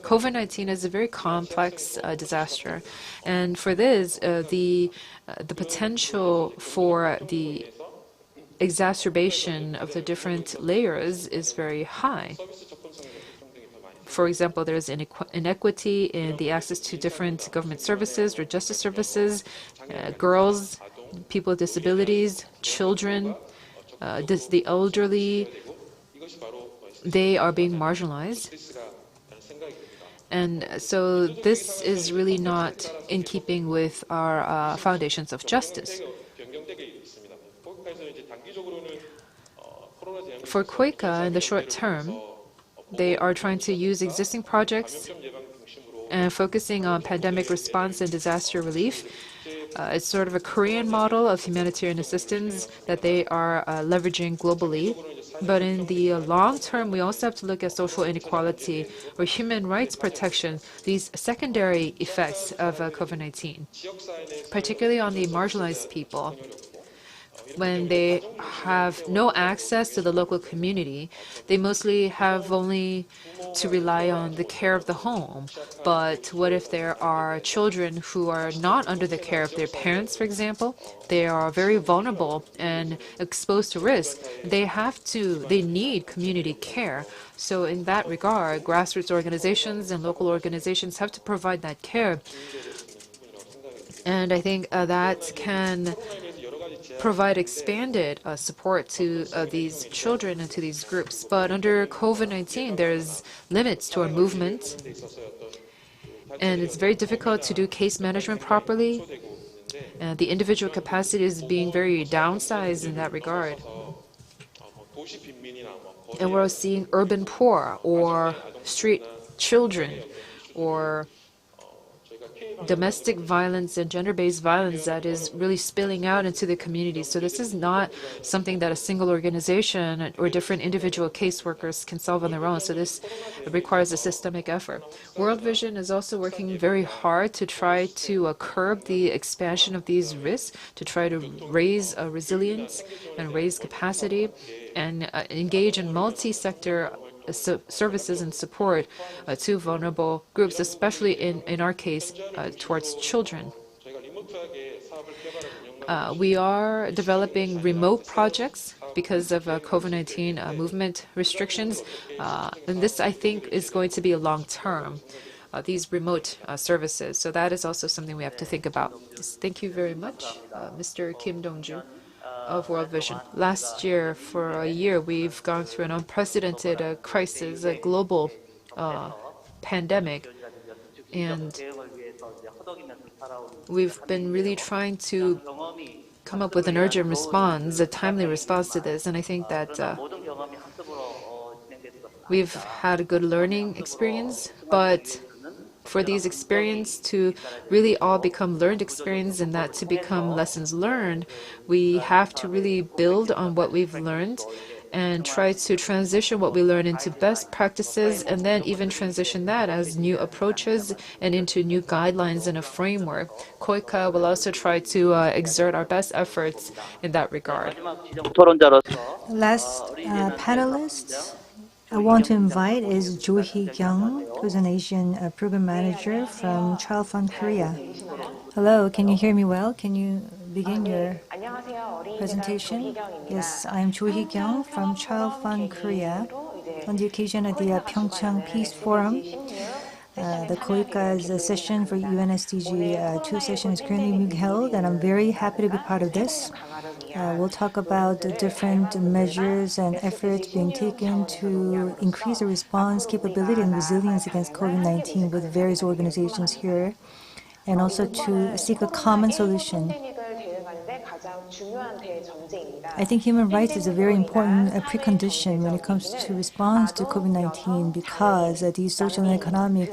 COVID-19 is a very complex disaster, and for this, the potential for the exacerbation of the different layers is very high. For example, there is inequity in the access to different government services or justice services. Girls, people with disabilities, children, the elderly, they are being marginalized. And so this is really not in keeping with our foundations of justice. For KOICA, in the short term, they are trying to use existing projects and focusing on pandemic response and disaster relief. It's sort of a Korean model of humanitarian assistance that they are leveraging globally. But in the long term, we also have to look at social inequality or human rights protection, these secondary effects of COVID-19, particularly on the marginalized people. When they have no access to the local community, they mostly have only to rely on the care of the home. But what if there are children who are not under the care of their parents, for example? They are very vulnerable and exposed to risk. They need community care. So in that regard, grassroots organizations and local organizations have to provide that care. And I think that can provide expanded support to these children and to these groups. But under COVID-19, there's limits to our movement, and it's very difficult to do case management properly. The individual capacity is being very downsized in that regard. And we're seeing urban poor or street children or domestic violence and gender-based violence that is really spilling out into the community. So this is not something that a single organization or different individual caseworkers can solve on their own. So this requires a systemic effort. World Vision is also working very hard to try to curb the expansion of these risks, to try to raise resilience and raise capacity and engage in multi-sector services and support to vulnerable groups, especially in our case, towards children. We are developing remote projects because of COVID-19 movement restrictions. And this, I think, is going to be a long-term, these remote services. So that is also something we have to think about. Thank you very much, Mr. Kim Dong-ju of World Vision. Last year, for a year, we've gone through an unprecedented crisis, a global pandemic, and we've been really trying to come up with an urgent response, a timely response to this, and I think that we've had a good learning experience, but for these experiences to really all become learned experience and that to become lessons learned, we have to really build on what we've learned and try to transition what we learn into best practices and then even transition that as new approaches and into new guidelines and a framework. KOICA will also try to exert our best efforts in that regard. Last panelist I want to invite is Jo Hee-kyung, who's an Asian program manager from Child Fund Korea. Hello, can you hear me well? Can you begin your presentation? Yes, I'm Jo Hee-kyung from Child Fund Korea. On the occasion of the PyeongChang Peace Forum, the KOICA's session for UNSDG 2 session is currently being held, and I'm very happy to be part of this. We'll talk about the different measures and efforts being taken to increase the response capability and resilience against COVID-19 with various organizations here, and also to seek a common solution. I think human rights is a very important precondition when it comes to response to COVID-19 because these social and economic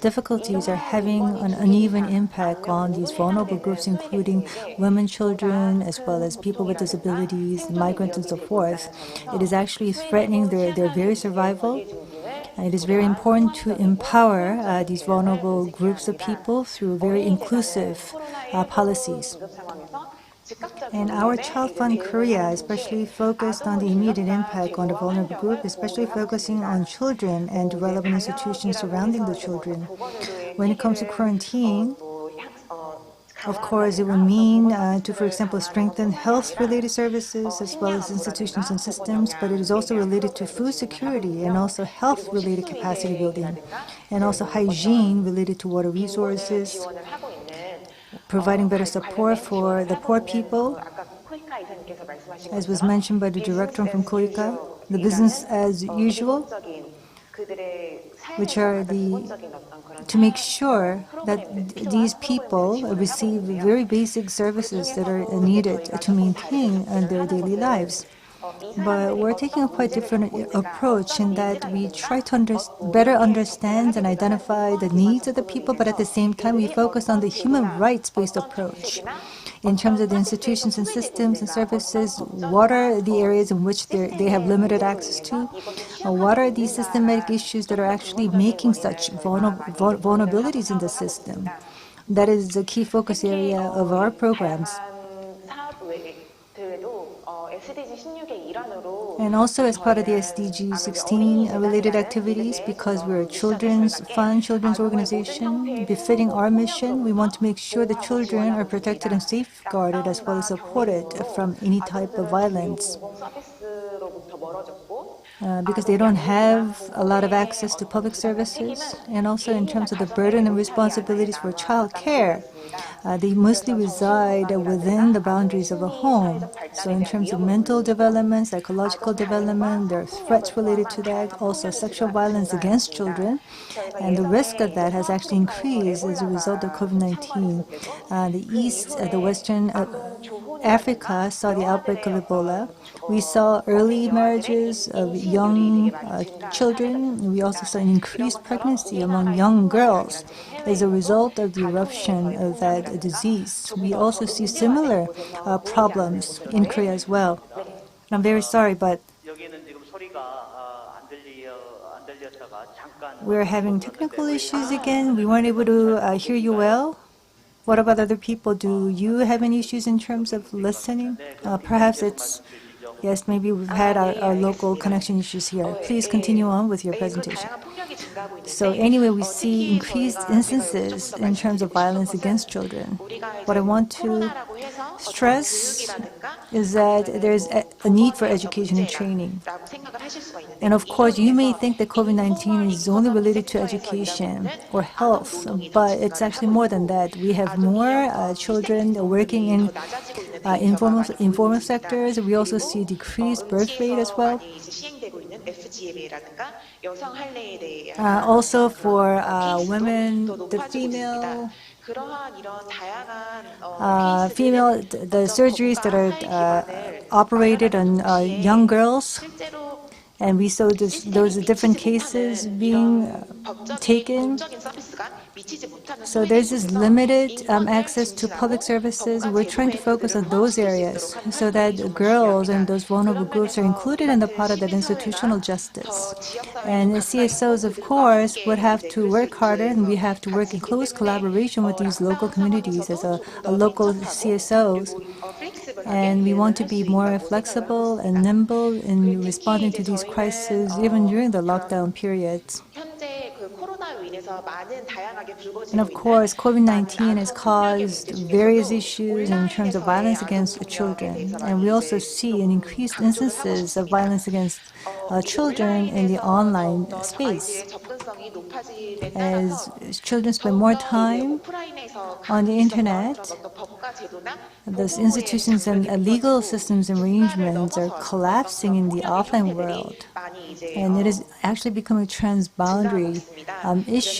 difficulties are having an uneven impact on these vulnerable groups, including women, children, as well as people with disabilities, migrants, and so forth. It is actually threatening their very survival. It is very important to empower these vulnerable groups of people through very inclusive policies. And our Child Fund Korea especially focused on the immediate impact on the vulnerable group, especially focusing on children and relevant institutions surrounding the children. When it comes to quarantine, of course, it would mean to, for example, strengthen health-related services as well as institutions and systems, but it is also related to food security and also health-related capacity building, and also hygiene related to water resources, providing better support for the poor people, as was mentioned by the director from KOICA, the business as usual, which are to make sure that these people receive very basic services that are needed to maintain their daily lives. But we're taking a quite different approach in that we try to better understand and identify the needs of the people, but at the same time we focus on the human rights-based approach. In terms of the institutions and systems and services, what are the areas in which they have limited access to? What are these systematic issues that are actually making such vulnerabilities in the system? That is the key focus area of our programs. And also as part of the SDG 16 related activities, because we're a children's fund, children's organization, befitting our mission, we want to make sure the children are protected and safeguarded as well as supported from any type of violence. Because they don't have a lot of access to public services, and also in terms of the burden and responsibilities for child care, they mostly reside within the boundaries of a home. So in terms of mental development, psychological development, there are threats related to that, also sexual violence against children, and the risk of that has actually increased as a result of COVID-19. The East, the Western Africa saw the outbreak of Ebola. We saw early marriages of young children. We also saw an increased pregnancy among young girls as a result of the eruption of that disease. We also see similar problems in Korea as well. I'm very sorry, but we're having technical issues again. We weren't able to hear you well. What about other people? Do you have any issues in terms of listening? Perhaps it's, yes, maybe we've had our local connection issues here. Please continue on with your presentation. So anyway, we see increased instances in terms of violence against children. What I want to stress is that there's a need for education and training. And of course, you may think that COVID-19 is only related to education or health, but it's actually more than that. We have more children working in informal sectors. We also see decreased birth rate as well. Also for women, the the surgeries that are operated on young girls, and we saw those different cases being taken. So there's this limited access to public services. We're trying to focus on those areas so that girls and those vulnerable groups are included in the part of that institutional justice. And the CSOs, of course, would have to work harder, and we have to work in close collaboration with these local communities as a local CSOs. And we want to be more flexible and nimble in responding to these crises, even during the lockdown periods. And of course, COVID-19 has caused various issues in terms of violence against children. And we also see an increased instances of violence against children in the online space. As children spend more time on the internet, those institutions and legal systems and arrangements are collapsing in the offline world. And it is actually becoming a transboundary issue.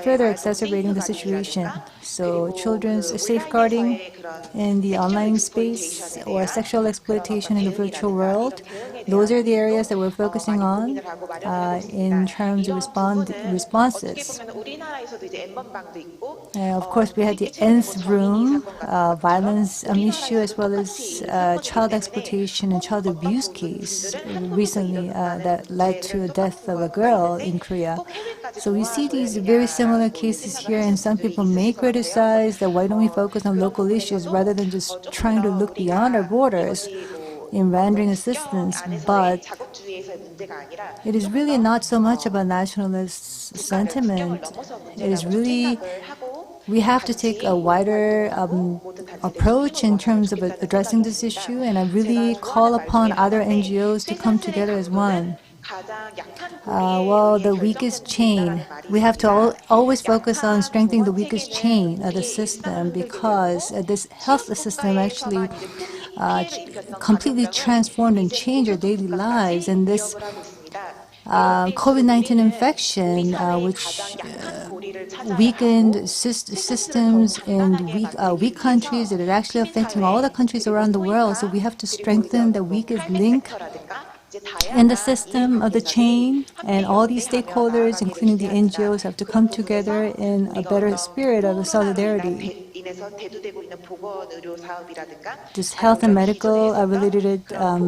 further exacerbating the situation. So children's safeguarding in the online space or sexual exploitation in the virtual world, those are the areas that we're focusing on in terms of responses. Of course, we had the nth room violence issue as well as child exploitation and child abuse case recently that led to the death of a girl in Korea. So we see these very similar cases here, and some people may criticize that why don't we focus on local issues rather than just trying to look beyond our borders in rendering assistance, but it is really not so much about nationalist sentiment. It is really, we have to take a wider approach in terms of addressing this issue, and I really call upon other NGOs to come together as one. Well, the weakest chain, we have to always focus on strengthening the weakest chain of the system, because this health system actually completely transformed and changed our daily lives. And this COVID-19 infection, which weakened systems in weak countries, it is actually affecting all the countries around the world. So we have to strengthen the weakest link in the system of the chain, and all these stakeholders, including the NGOs, have to come together in a better spirit of solidarity. This health and medical related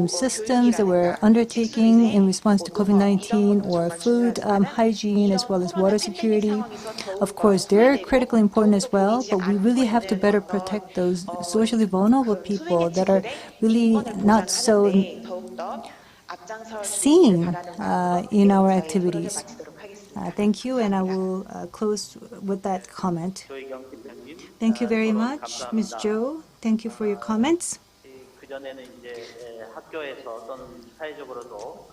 systems that we're undertaking in response to COVID-19, or food hygiene as well as water security, of course, they're critically important as well, but we really have to better protect those socially vulnerable people that are really not so seen in our activities. Thank you, and I will close with that comment. Thank you very much, Ms. Jo. Thank you for your comments.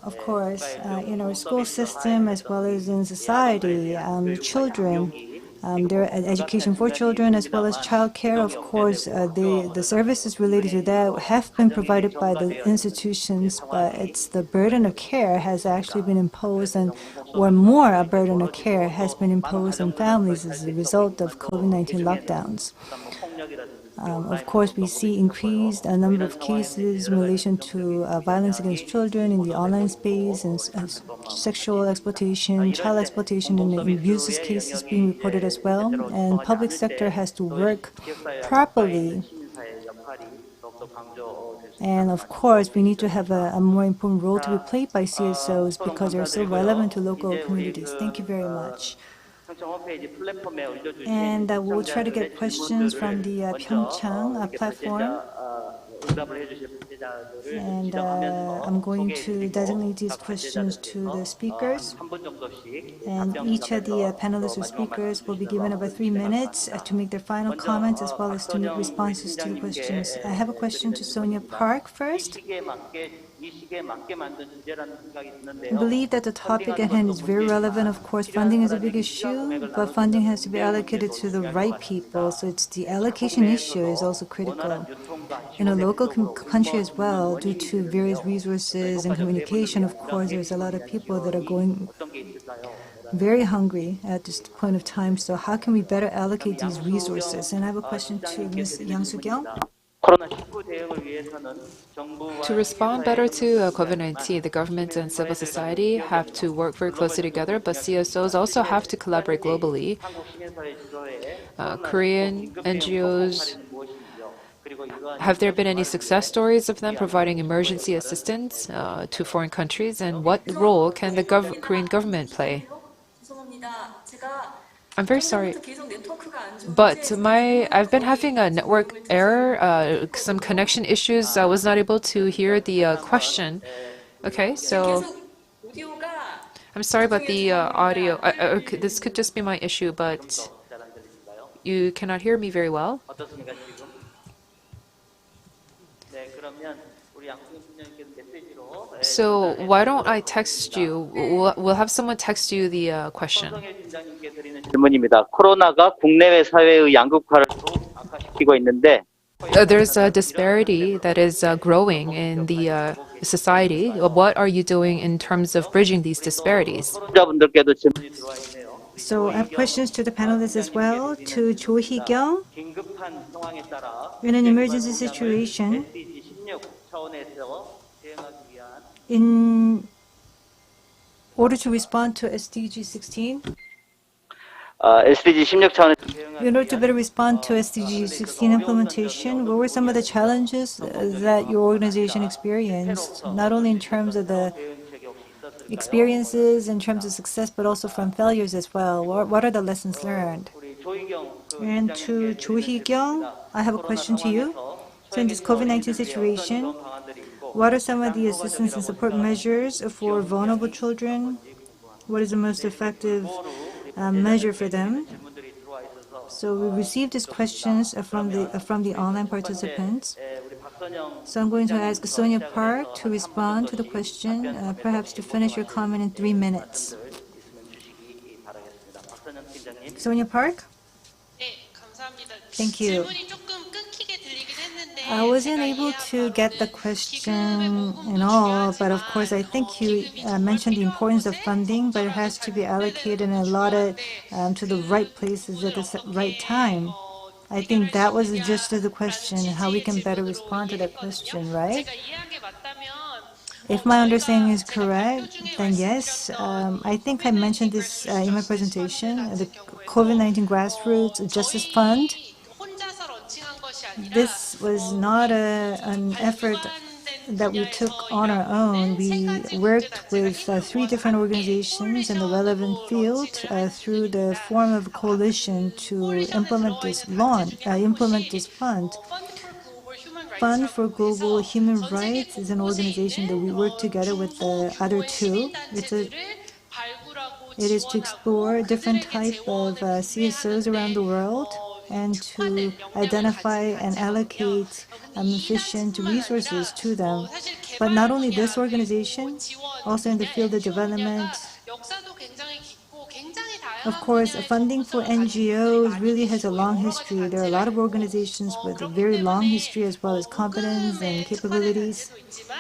Of course, in our school system as well as in society, children, their education for children as well as childcare, of course, the services related to that have been provided by the institutions, but it's the burden of care has actually been imposed, or more a burden of care has been imposed on families as a result of COVID-19 lockdowns. Of course, we see increased a number of cases in relation to violence against children in the online space, and sexual exploitation, child exploitation, and abuses cases being reported as well. And public sector has to work properly. And of course, we need to have a more important role to be played by CSOs because they're so relevant to local communities. Thank you very much. And we'll try to get questions from the PyeongChang platform. And I'm going to designate these questions to the speakers. And each of the panelists or speakers will be given about 3 minutes to make their final comments as well as to make responses to the questions. I have a question to Sonia Park first. I believe that the topic at hand is very relevant. Of course, funding is a big issue, but funding has to be allocated to the right people. So it's the allocation issue is also critical. In a local country as well, due to various resources and communication, of course, there's a lot of people that are going very hungry at this point of time. So how can we better allocate these resources? And I have a question to Ms. Yang Soo-kyung. To respond better to COVID-19, the government and civil society have to work very closely together, but CSOs also have to collaborate globally. Korean NGOs, have there been any success stories of them providing emergency assistance to foreign countries, and what role can the Korean government play? I'm very sorry, but I've been having a network error, some connection issues. I was not able to hear the question. Okay, so I'm sorry about the audio. Okay, this could just be my issue, but you cannot hear me very well. So why don't I text you? We'll have someone text you the question. 질문입니다. 코로나가 국내외 사회의 양극화를 악화시키고 있는데 There's a disparity that is growing in the society. What are you doing in terms of bridging these disparities? 자분들께도 질문이 들어와 있네요. So I have questions to the panelists as well. To Jo Hee-kyung, 긴급한 상황에 따라 in an emergency situation, SDG 16 차원에서 대응하기 위한 in order to respond to SDG 16, SDG 16 차원에서 대응하기 in order to better respond to SDG 16 implementation, what were some of the challenges that your organization experienced, not only in terms of the 대응책이 혹시 있었을까요? experiences, in terms of success, but also from failures as well? What are the lessons learned? 우리 조희경 And to Jo Hee-kyung, I have a question to you. So in this COVID-19 situation, what are some of the assistance and support measures for vulnerable children? What is the most effective measure for them? So we received these questions from the online participants. So I'm going to ask Sonia Park to respond to the question, perhaps to finish your comment in 3 minutes. Sonia Park? Thank you. I wasn't able to get the question and all, but of course I think you mentioned the importance of funding, but it has to be allocated and allotted to the right places at the right time. I think that was the gist of the question, how we can better respond to that question, right? If my understanding is correct, then yes. I think I mentioned this in my presentation, the COVID-19 Grassroots Justice Fund. This was not an effort that we took on our own. We worked with 3 different organizations in the relevant field through the form of a coalition to implement this fund. Fund for Global Human Rights is an organization that we work together with the other 2. It is to explore different type of CSOs around the world and to identify and allocate efficient resources to them. But not only this organization, also in the field of development. Of course, funding for NGOs really has a long history. There are a lot of organizations with a very long history as well as competence and capabilities.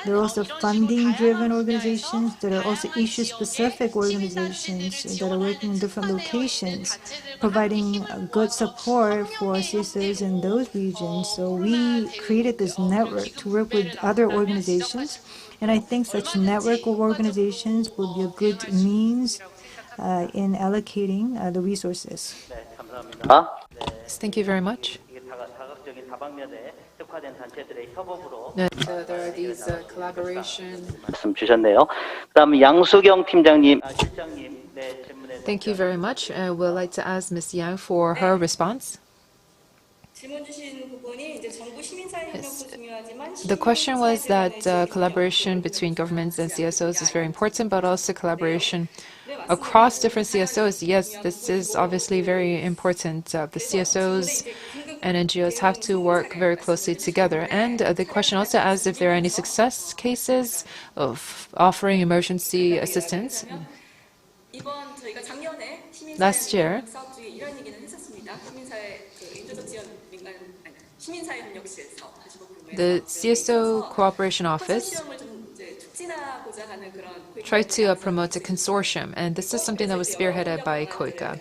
There are also funding-driven organizations. There are also issue-specific organizations that are working in different locations, providing good support for CSOs in those regions. So we created this network to work with other organizations, and I think such network of organizations will be a good means in allocating the resources. 감사합니다. Thank you very much. 이게 다각적인 다방면에 특화된 단체들의 협업으로 There are these collaboration. 말씀 주셨네요. 그다음 양수경 팀장님, 실장님, 네, 질문에 Thank you very much. We'd like to ask Ms. Yang for her response. The question was that collaboration between governments and CSOs is very important, but also collaboration across different CSOs. Yes, this is obviously very important. The CSOs and NGOs have to work very closely together. And the question also asks if there are any success cases of offering emergency assistance. Last year, the CSO Cooperation Office tried to promote a consortium, and this is something that was spearheaded by KOICA.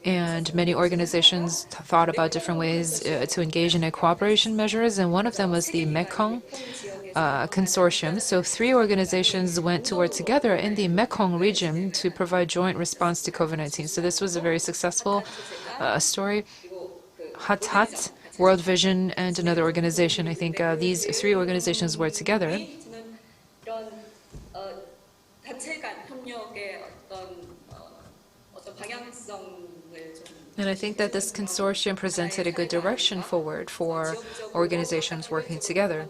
And many organizations thought about different ways to engage in cooperation measures, and one of them was the Mekong consortium. So 3 organizations went to work together in the Mekong region to provide joint response to COVID-19. So this was a very successful story. Hat, World Vision, and another organization. I think these 3 organizations worked together. And I think that this consortium presented a good direction forward for organizations working together.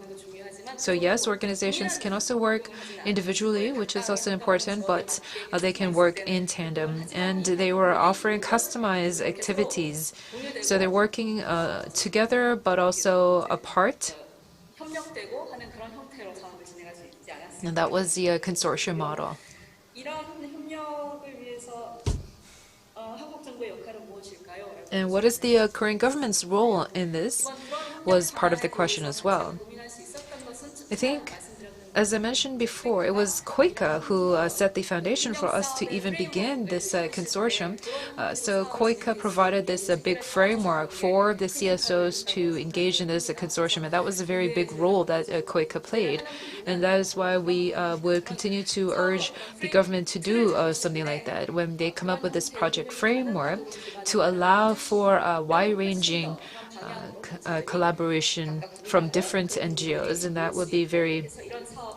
So yes, organizations can also work individually, which is also important, but they can work in tandem. And they were offering customized activities. So they're working together, but also apart. And that was the consortium model. And what is the Korean government's role in this? was part of the question as well. I think, as I mentioned before, it was KOICA who set the foundation for us to even begin this consortium. So KOICA provided this big framework for the CSOs to engage in this consortium, and that was a very big role that KOICA played. And that is why we would continue to urge the government to do something like that when they come up with this project framework to allow for wide-ranging collaboration from different NGOs, and that would be very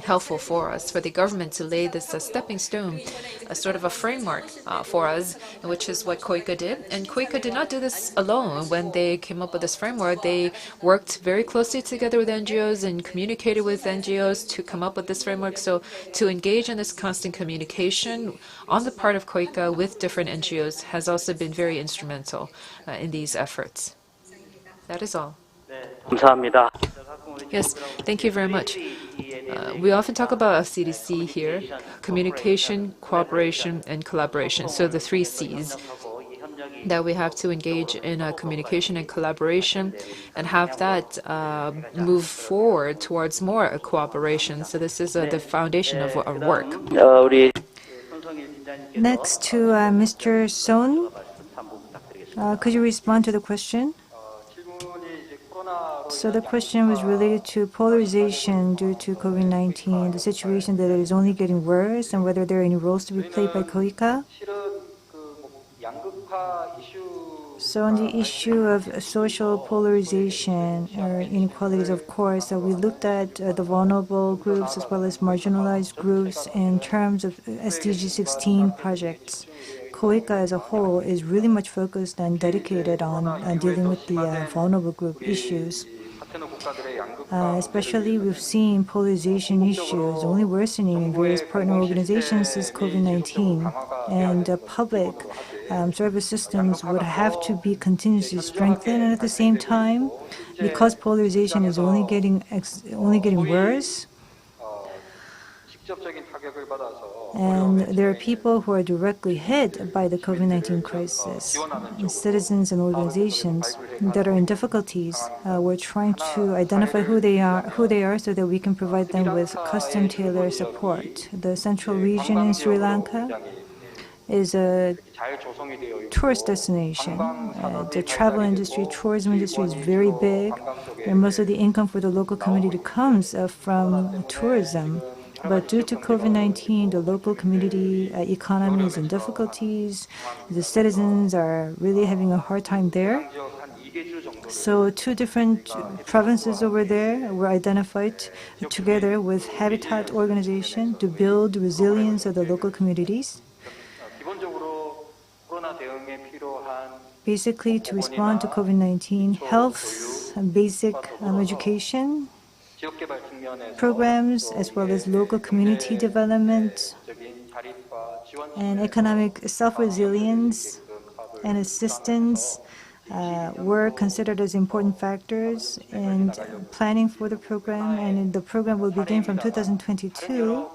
helpful for us, for the government to lay this stepping stone, a sort of a framework for us, which is what KOICA did. And KOICA did not do this alone. When they came up with this framework, they worked very closely together with NGOs and communicated with NGOs to come up with this framework. So to engage in this constant communication on the part of KOICA with different NGOs has also been very instrumental in these efforts. That is all. 감사합니다. Yes, thank you very much. We often talk about CDC here: communication, cooperation, and collaboration. So the 3 C's that we have to engage in communication and collaboration and have that move forward towards more cooperation. So this is the foundation of our work. 우리 Next to Mr. Son, could you respond to the question? So the question was related to polarization due to COVID-19, the situation that is only getting worse, and whether there are any roles to be played by KOICA. So on the issue of social polarization or inequalities, of course, we looked at the vulnerable groups as well as marginalized groups in terms of SDG 16 projects. KOICA as a whole is really much focused and dedicated on dealing with the vulnerable group issues. Especially, we've seen polarization issues only worsening in various partner organizations since COVID-19, and public service systems would have to be continuously strengthened. And at the same time, because polarization is only getting worse, and there are people who are directly hit by the COVID-19 crisis, citizens and organizations that are in difficulties. We're trying to identify who they are so that we can provide them with custom-tailored support. The central region in Sri Lanka is a tourist destination. The travel industry, tourism industry is very big, and most of the income for the local community comes from tourism. But due to COVID-19, the local community economy is in difficulties. The citizens are really having a hard time there. So 2 different provinces over there were identified together with Habitat organization to build resilience of the local communities. Basically, to respond to COVID-19, health, basic education programs, as well as local community development and economic self-resilience and assistance were considered as important factors in planning for the program, and the program will begin from 2022.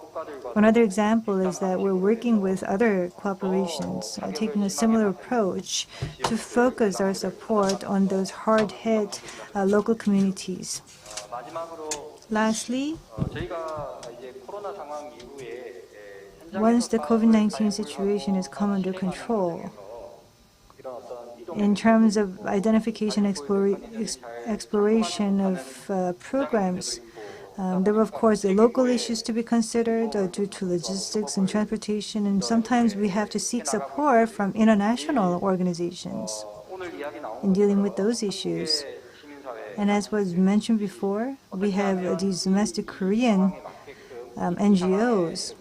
Another example is that we're working with other cooperations, taking a similar approach to focus our support on those hard-hit local communities. Lastly, once the COVID-19 situation is come under control, in terms of identification exploration of programs, there were, of course, the local issues to be considered due to logistics and transportation, and sometimes we have to seek support from international organizations in dealing with those issues. And as was mentioned before, we have these domestic Korean NGOs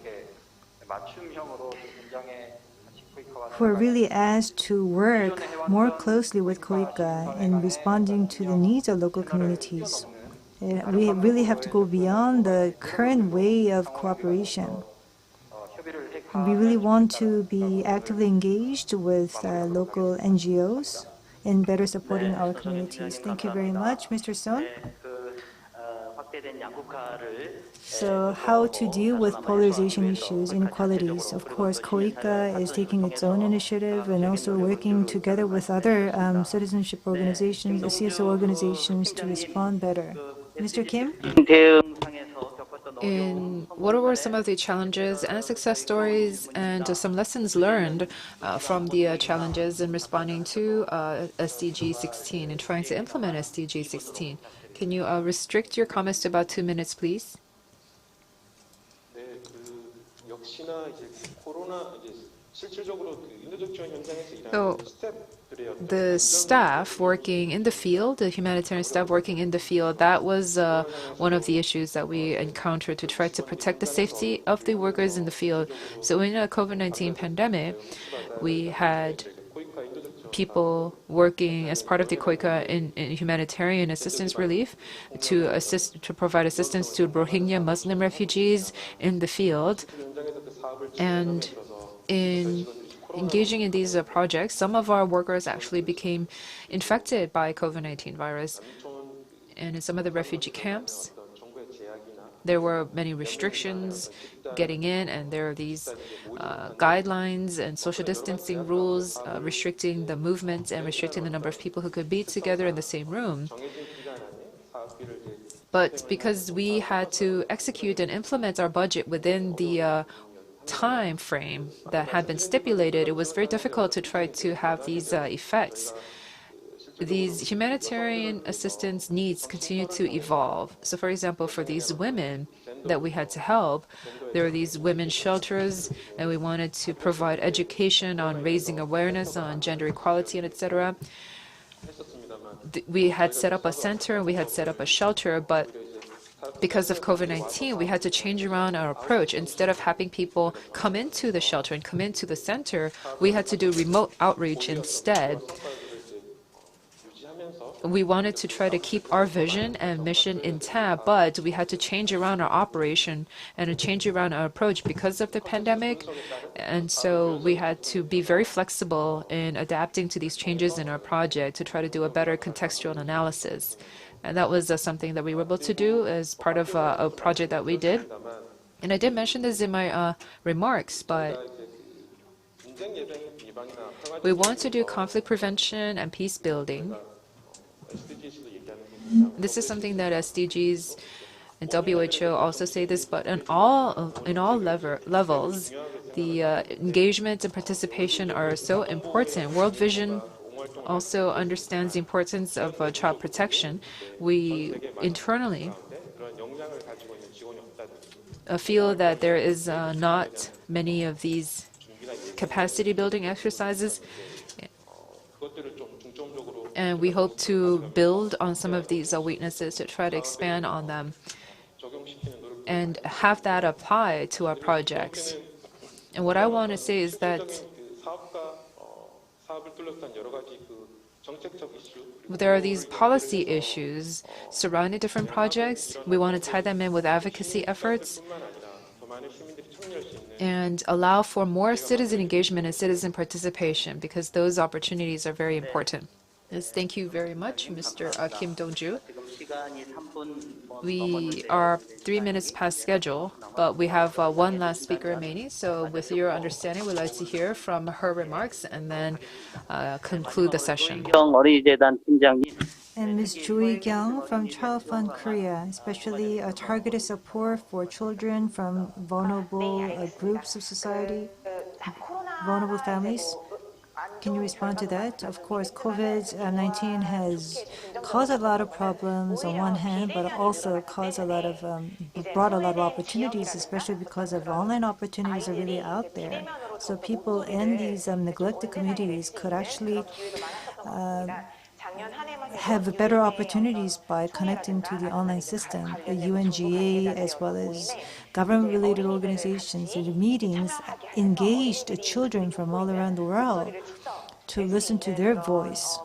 who are really asked to work more closely with KOICA in responding to the needs of local communities. We really have to go beyond the current way of cooperation. We really want to be actively engaged with local NGOs in better supporting our communities. Thank you very much, Mr. Son. So how to deal with polarization issues, inequalities. Of course, KOICA is taking its own initiative and also working together with other citizenship organizations, CSO organizations to respond better. Mr. Kim? What were some of the challenges and success stories and some lessons learned from the challenges in responding to SDG 16 and trying to implement SDG 16? Can you restrict your comments to about 2 minutes, please? So, the staff working in the field, the humanitarian staff working in the field, that was one of the issues that we encountered to try to protect the safety of the workers in the field. So in a COVID-19 pandemic, we had people working as part of the KOICA in humanitarian assistance relief to provide assistance to Rohingya Muslim refugees in the field. And in engaging in these projects, some of our workers actually became infected by COVID-19 virus. And in some of the refugee camps, there were many restrictions getting in, and there are these guidelines and social distancing rules restricting the movement and restricting the number of people who could be together in the same room. But because we had to execute and implement our budget within the time frame that had been stipulated, it was very difficult to try to have these effects. These humanitarian assistance needs continue to evolve. So for example, for these women that we had to help, there were these women's shelters, and we wanted to provide education on raising awareness on gender equality and etc. We had set up a center and we had set up a shelter, but because of COVID-19, we had to change around our approach. Instead of having people come into the shelter and come into the center, we had to do remote outreach instead. We wanted to try to keep our vision and mission intact, but we had to change around our operation and change around our approach because of the pandemic. And so we had to be very flexible in adapting to these changes in our project to try to do a better contextual analysis. And that was something that we were able to do as part of a project that we did. And I did mention this in my remarks, but we want to do conflict prevention and peace building. This is something that SDGs and WHO also say this, but in all levels, the engagement and participation are so important. World Vision also understands the importance of child protection. We internally feel that there is not many of these capacity building exercises, and we hope to build on some of these weaknesses to try to expand on them and have that apply to our projects. And what I want to say is that there are these policy issues surrounding different projects. We want to tie them in with advocacy efforts and allow for more citizen engagement and citizen participation, because those opportunities are very important. Yes, thank you very much, Mr. Kim Dong-ju. We are 3 minutes past schedule, but we have one last speaker remaining. So with your understanding, we'd like to hear from her remarks and then conclude the session. And Ms. Choi Kyung from Child Fund Korea, especially targeted support for children from vulnerable groups of society, vulnerable families. Can you respond to that? Of course, COVID-19 has caused a lot of problems on one hand, but also brought a lot of opportunities, especially because of online opportunities are really out there. So people in these neglected communities could actually have better opportunities by connecting to the online system. The UNGA, as well as government-related organizations, the meetings engaged children from all around the world to listen to their voice.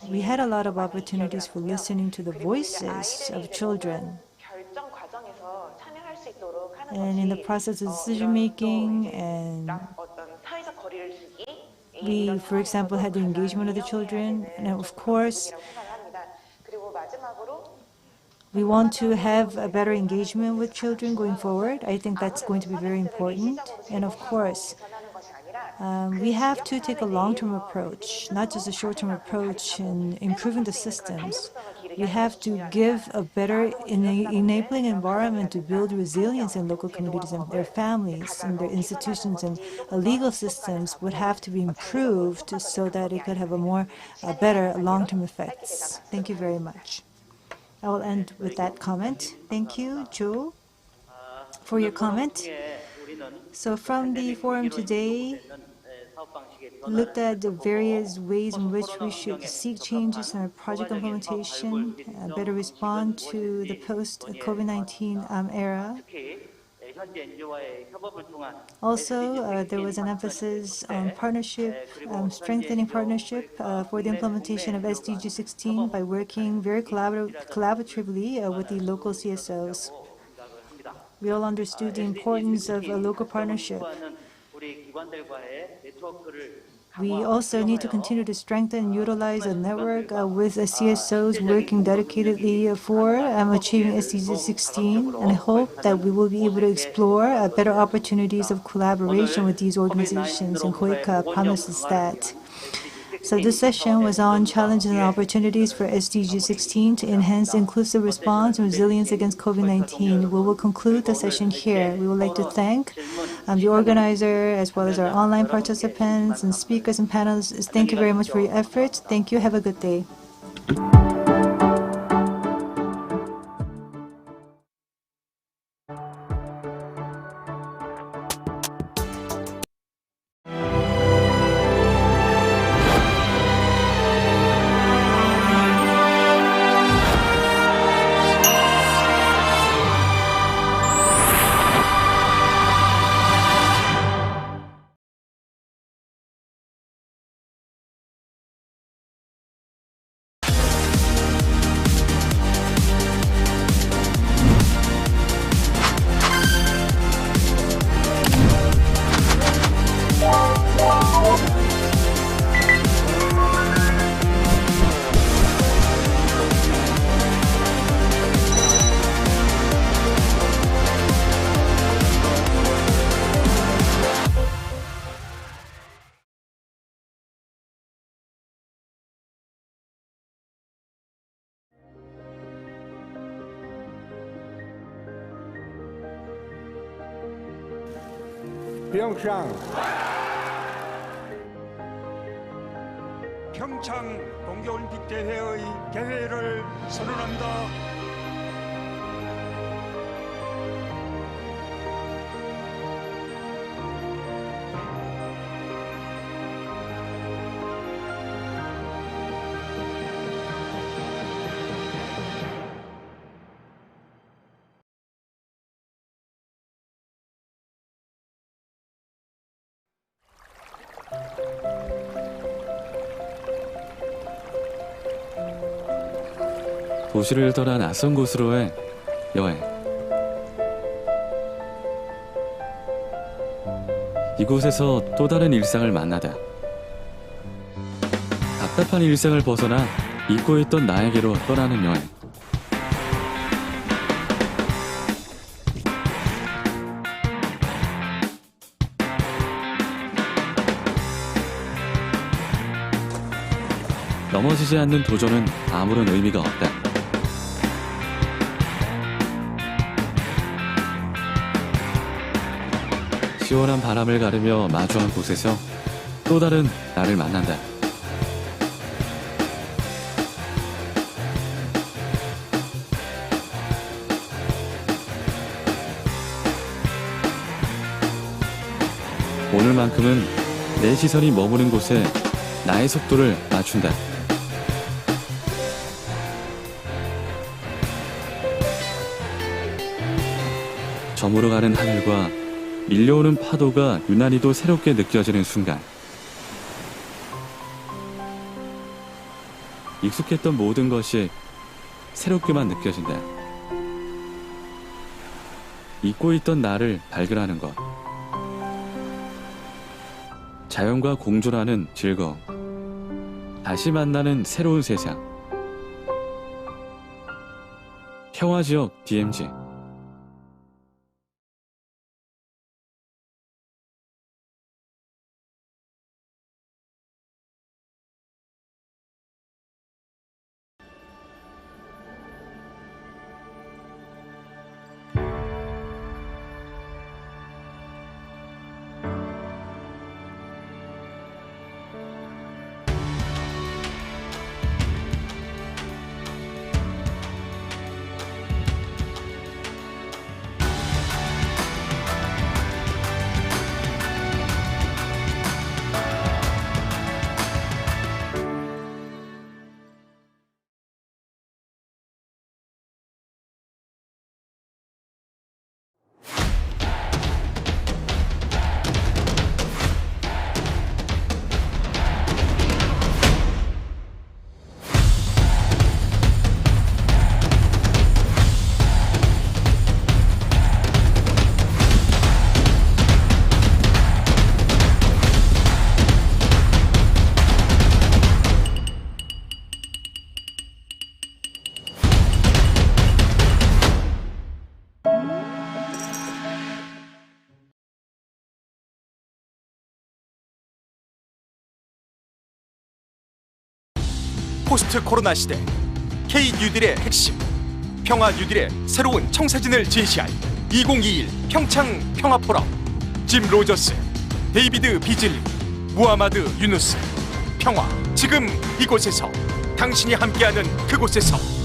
We had a lot of opportunities for listening to the voices of children. And in the process of decision-making, and we, for example, had the engagement of the children, and of course, We want to have a better engagement with children going forward. I think that's going to be very important. And of course, we have to take a long-term approach, not just a short-term approach in improving the systems. We have to give a better enabling environment to build resilience in local communities and their families and their institutions, and legal systems would have to be improved so that it could have a better long-term effects. Thank you very much. I will end with that comment. Thank you, Joe, for your comment. So from the forum today, looked at the various ways in which we should seek changes in our project implementation, better respond to the post-COVID-19 era. Also, there was an emphasis on partnership, strengthening partnership for the implementation of SDG 16 by working very collaboratively with the local CSOs. We all understood the importance of a local partnership. We also need to continue to strengthen and utilize a network with CSOs working dedicatedly for achieving SDG 16, and I hope that we will be able to explore better opportunities of collaboration with these organizations, and KOICA promises that. So this session was on challenges and opportunities for SDG 16 to enhance inclusive response and resilience against COVID-19. We will conclude the session here. We would like to thank the organizer as well as our online participants and speakers and panelists. Thank you very much for your efforts. Thank you. Have a good day. PyeongChang. 평창 동계올림픽 대회의 개회를 선언한다. 도시를 떠나 낯선 곳으로의 여행. 이곳에서 또 다른 일상을 만나다. 답답한 일상을 벗어나 잊고 있던 나에게로 떠나는 여행. 넘어지지 않는 도전은 아무런 의미가 없다. 시원한 바람을 가르며 마주한 곳에서 또 다른 나를 만난다. 오늘만큼은 내 시선이 머무는 곳에 나의 속도를 맞춘다. 저물어가는 하늘과 밀려오는 파도가 유난히도 새롭게 느껴지는 순간, 익숙했던 모든 것이 새롭게만 느껴진다. 잊고 있던 나를 발견하는 것, 자연과 공존하는 즐거움, 다시 만나는 새로운 세상. 평화지역 DMZ. 포스트 코로나 시대 K 뉴딜의 핵심, 평화 뉴딜의 새로운 청사진을 제시할 2021 평창 평화 포럼. 짐 로저스, 데이비드 비즐리, 무하마드 유누스. 평화 지금 이곳에서, 당신이 함께하는 그곳에서.